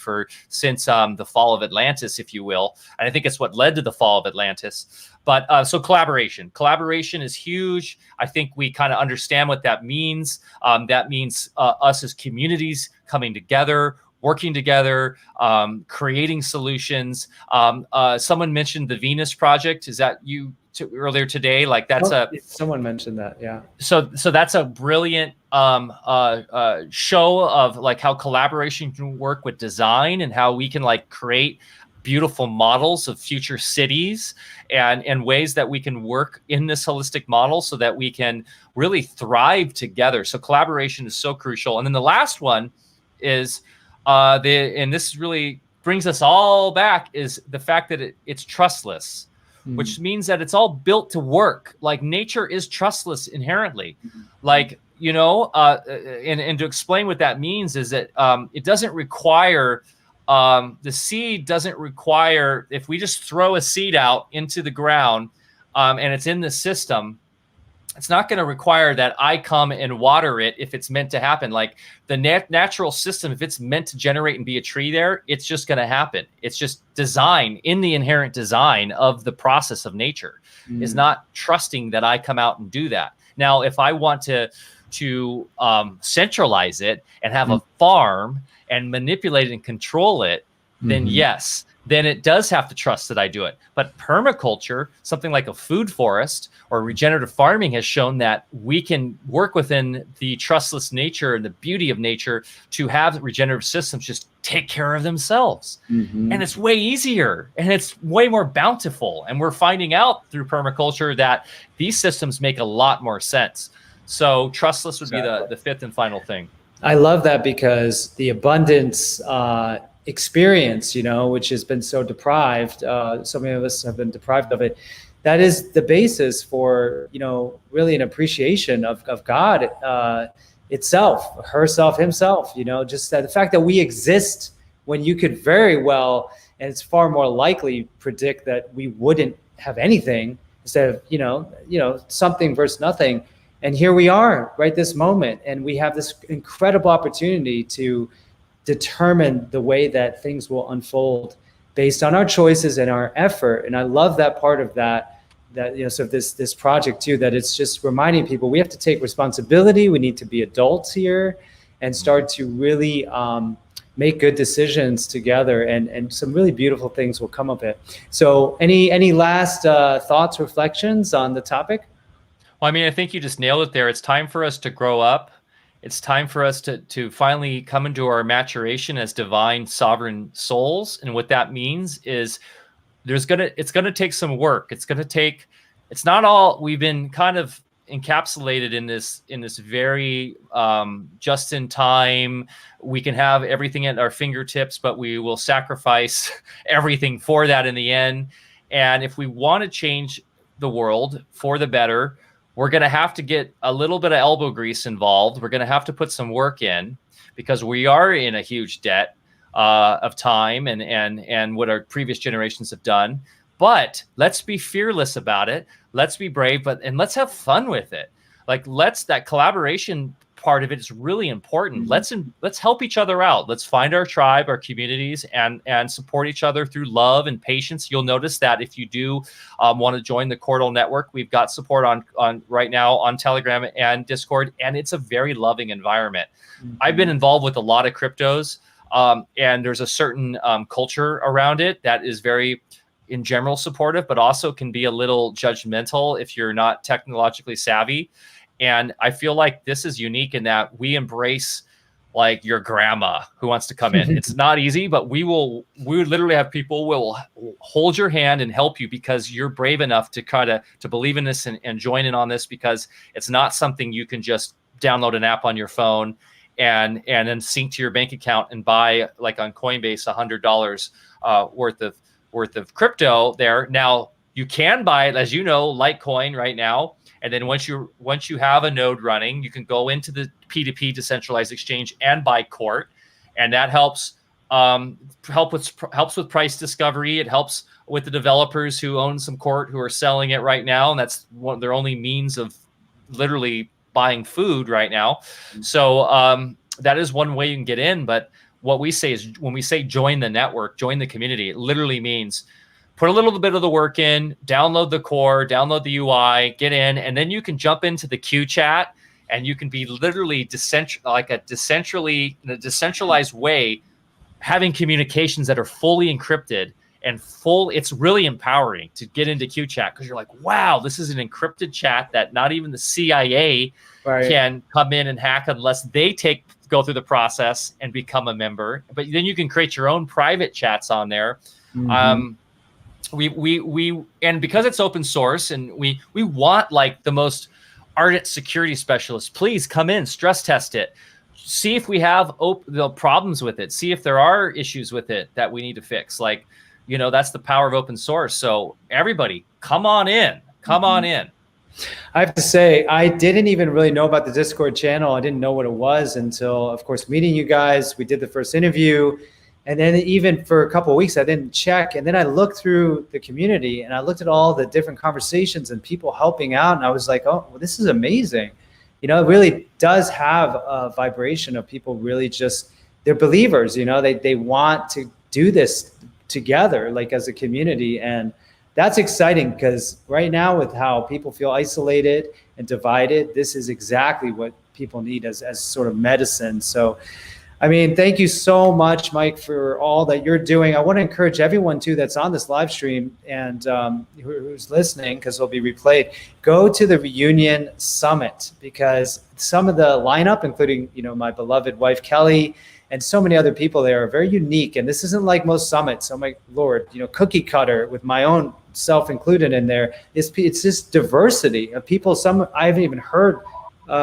[SPEAKER 2] since the fall of Atlantis, if you will. And I think it's what led to the fall of Atlantis. But so collaboration is huge. I think we kind of understand what that means. That means us as communities coming together, working together, creating solutions. Someone mentioned the Venus Project. Is that you earlier today? Like that's
[SPEAKER 1] someone mentioned that. Yeah.
[SPEAKER 2] So that's a brilliant show of like how collaboration can work with design, and how we can like create beautiful models of future cities and ways that we can work in this holistic model so that we can really thrive together. So collaboration is so crucial. And then the last one is and this really brings us all back, is the fact that it's trustless, which means that it's all built to work. Like nature is trustless inherently. Like and to explain what that means is that it doesn't require, the seed doesn't require, if we just throw a seed out into the ground and it's in the system, it's not going to require that I come and water it if it's meant to happen. Like the natural system, if it's meant to generate and be a tree there, it's just going to happen. It's just design, in the inherent design of the process of nature, is not trusting that I come out and do that. Now, if I want to centralize it and have a farm and manipulate it and control it, then yes, then it does have to trust that I do it. But permaculture, something like a food forest or regenerative farming, has shown that we can work within the trustless nature and the beauty of nature to have regenerative systems just take care of themselves. And it's way easier and it's way more bountiful. And we're finding out through permaculture that these systems make a lot more sense. So trustless would be the fifth and final thing.
[SPEAKER 1] I love that, because the abundance experience, which has been so deprived, so many of us have been deprived of it. That is the basis for, really an appreciation of God itself, herself, himself, just that the fact that we exist when you could very well, and it's far more likely, predict that we wouldn't have anything instead of, something versus nothing. And here we are right this moment. And we have this incredible opportunity to determine the way that things will unfold based on our choices and our effort. And I love that part of that so this project too, that it's just reminding people we have to take responsibility. We need to be adults here and start to really make good decisions together, and some really beautiful things will come of it. So any last thoughts, reflections on the topic?
[SPEAKER 2] Well, I mean, I think you just nailed it there. It's time for us to grow up. It's time for us to finally come into our maturation as divine sovereign souls. And what that means is it's gonna take some work. It's not all, we've been kind of encapsulated in this very just in time, we can have everything at our fingertips, but we will sacrifice everything for that in the end. And if we want to change the world for the better, we're going to have to get a little bit of elbow grease involved. We're going to have to put some work in, because we are in a huge debt of time and what our previous generations have done. But let's be fearless about it. Let's be brave, and let's have fun with it. Like that collaboration part of it is really important. Let's help each other out. Let's find our tribe, our communities, and support each other through love and patience. You'll notice that if you do want to join the Cordal Network, we've got support on right now on Telegram and Discord, and it's a very loving environment. I've been involved with a lot of cryptos, and there's a certain culture around it that is very, in general, supportive, but also can be a little judgmental if you're not technologically savvy. And I feel like this is unique in that we embrace like your grandma who wants to come in. It's not easy, but we would literally have people will hold your hand and help you, because you're brave enough to to believe in this and join in on this, because it's not something you can just download an app on your phone and then sync to your bank account and buy, like on Coinbase, $100 worth of crypto there. Now you can buy it, as you know, Litecoin right now. And then once you have a node running, you can go into the P2P decentralized exchange and buy Court, and that helps with price discovery. It helps with the developers who own some Court who are selling it right now, and that's one of their only means of literally buying food right now. So that is one way you can get in. But what we say is, when we say join the network, join the community, it literally means put a little bit of the work in, download the core, download the UI, get in, and then you can jump into the Q chat, and you can be literally in a decentralized way, having communications that are fully encrypted and it's really empowering to get into Q chat, because you're like, wow, this is an encrypted chat that not even the CIA can come in and hack unless they go through the process and become a member. But then you can create your own private chats on there. We and because it's open source, and we want like the most ardent security specialists, please come in, stress test it, see if we have the problems with it, see if there are issues with it that we need to fix. Like, that's the power of open source. So everybody, come on in.
[SPEAKER 1] I have to say, I didn't even really know about the Discord channel. I didn't know what it was until, of course, meeting you guys. We did the first interview. And then even for a couple of weeks, I didn't check. And then I looked through the community and I looked at all the different conversations and people helping out. And I was like, oh, well, this is amazing. You know, it really does have a vibration of people really just, they're believers, you know, they want to do this together, like as a community. And that's exciting because right now with how people feel isolated and divided, this is exactly what people need as sort of medicine. So, I mean, thank you so much, Mike, for all that you're doing. I want to encourage everyone too that's on this live stream and who's listening, because it'll be replayed. Go to the Reunion Summit because some of the lineup, including, you know, my beloved wife Kelly and so many other people there, are very unique. And this isn't like most summits. Oh my Lord, you know, cookie cutter with my own self included in there. It's just diversity of people. Some I haven't even heard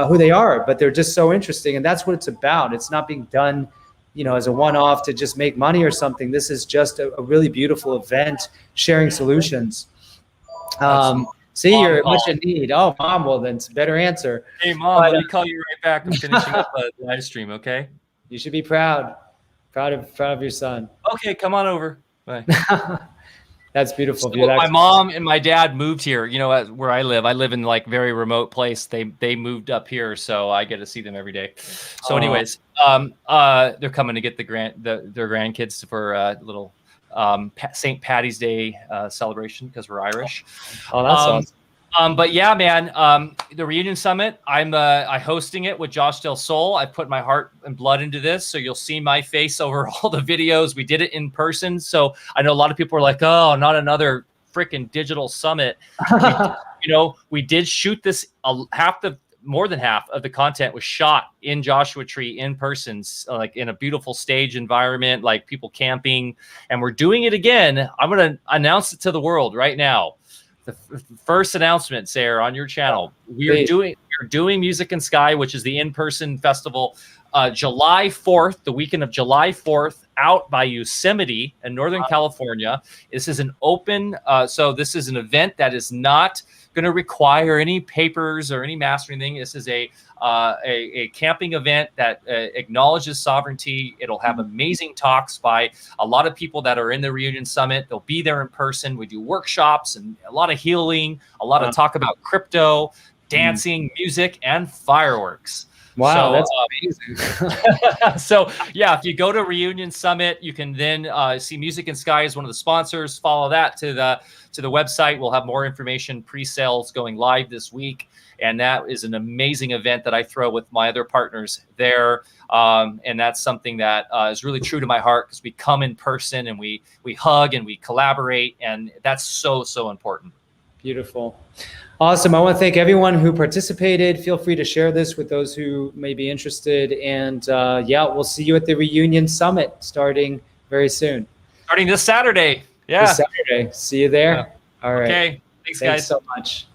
[SPEAKER 1] who they are, but they're just so interesting. And that's what it's about. It's not being done, you know, as a one-off to just make money or something. This is just a really beautiful event, sharing solutions. See, you're much in need. Oh, Mom, well, then it's a better answer.
[SPEAKER 2] Hey, Mom, let me call you right back. I'm finishing up a live stream, okay?
[SPEAKER 1] You should be proud of your son.
[SPEAKER 2] Okay, come on over. Bye.
[SPEAKER 1] That's beautiful.
[SPEAKER 2] So my mom and my dad moved here, you know, where I live in like very remote place. They moved up here, so I get to see them every day. So anyways, they're coming to get their grandkids for a little St. Patty's Day celebration because we're Irish.
[SPEAKER 1] Oh, that's awesome.
[SPEAKER 2] But yeah, man, the Reunion Summit, I'm hosting it with Josh Del Sol. I put my heart and blood into this, so you'll see my face over all the videos. We did it in person, so I know a lot of people are like, "Oh, not another freaking digital summit." We did shoot this. More than half of the content was shot in Joshua Tree in person, like in a beautiful stage environment, like people camping, and we're doing it again. I'm going to announce it to the world right now. The first announcement, Sarah, on your channel. We're doing Music and Sky, which is the in-person festival, July 4th, the weekend of July 4th, out by Yosemite in Northern California. This is an open, so this is an event that is not going to require any papers or any mastering thing. This is a camping event that acknowledges sovereignty. It'll have amazing talks by a lot of people that are in the Reunion Summit. They'll be there in person. We do workshops and a lot of healing, a lot of talk about crypto, dancing, music, and fireworks.
[SPEAKER 1] Wow,
[SPEAKER 2] so,
[SPEAKER 1] that's amazing.
[SPEAKER 2] So yeah, if you go to Reunion Summit, you can then see Music and Sky as one of the sponsors. Follow that to the website. We'll have more information, pre-sales going live this week. And that is an amazing event that I throw with my other partners there. And that's something that is really true to my heart because we come in person and we hug and we collaborate. And that's so, so important.
[SPEAKER 1] Beautiful. Awesome. I want to thank everyone who participated. Feel free to share this with those who may be interested. And yeah, we'll see you at the Reunion Summit starting very soon.
[SPEAKER 2] Starting this Saturday. Yeah.
[SPEAKER 1] This Saturday. See you there.
[SPEAKER 2] Yeah.
[SPEAKER 1] All right.
[SPEAKER 2] Okay. Thanks guys
[SPEAKER 1] so much.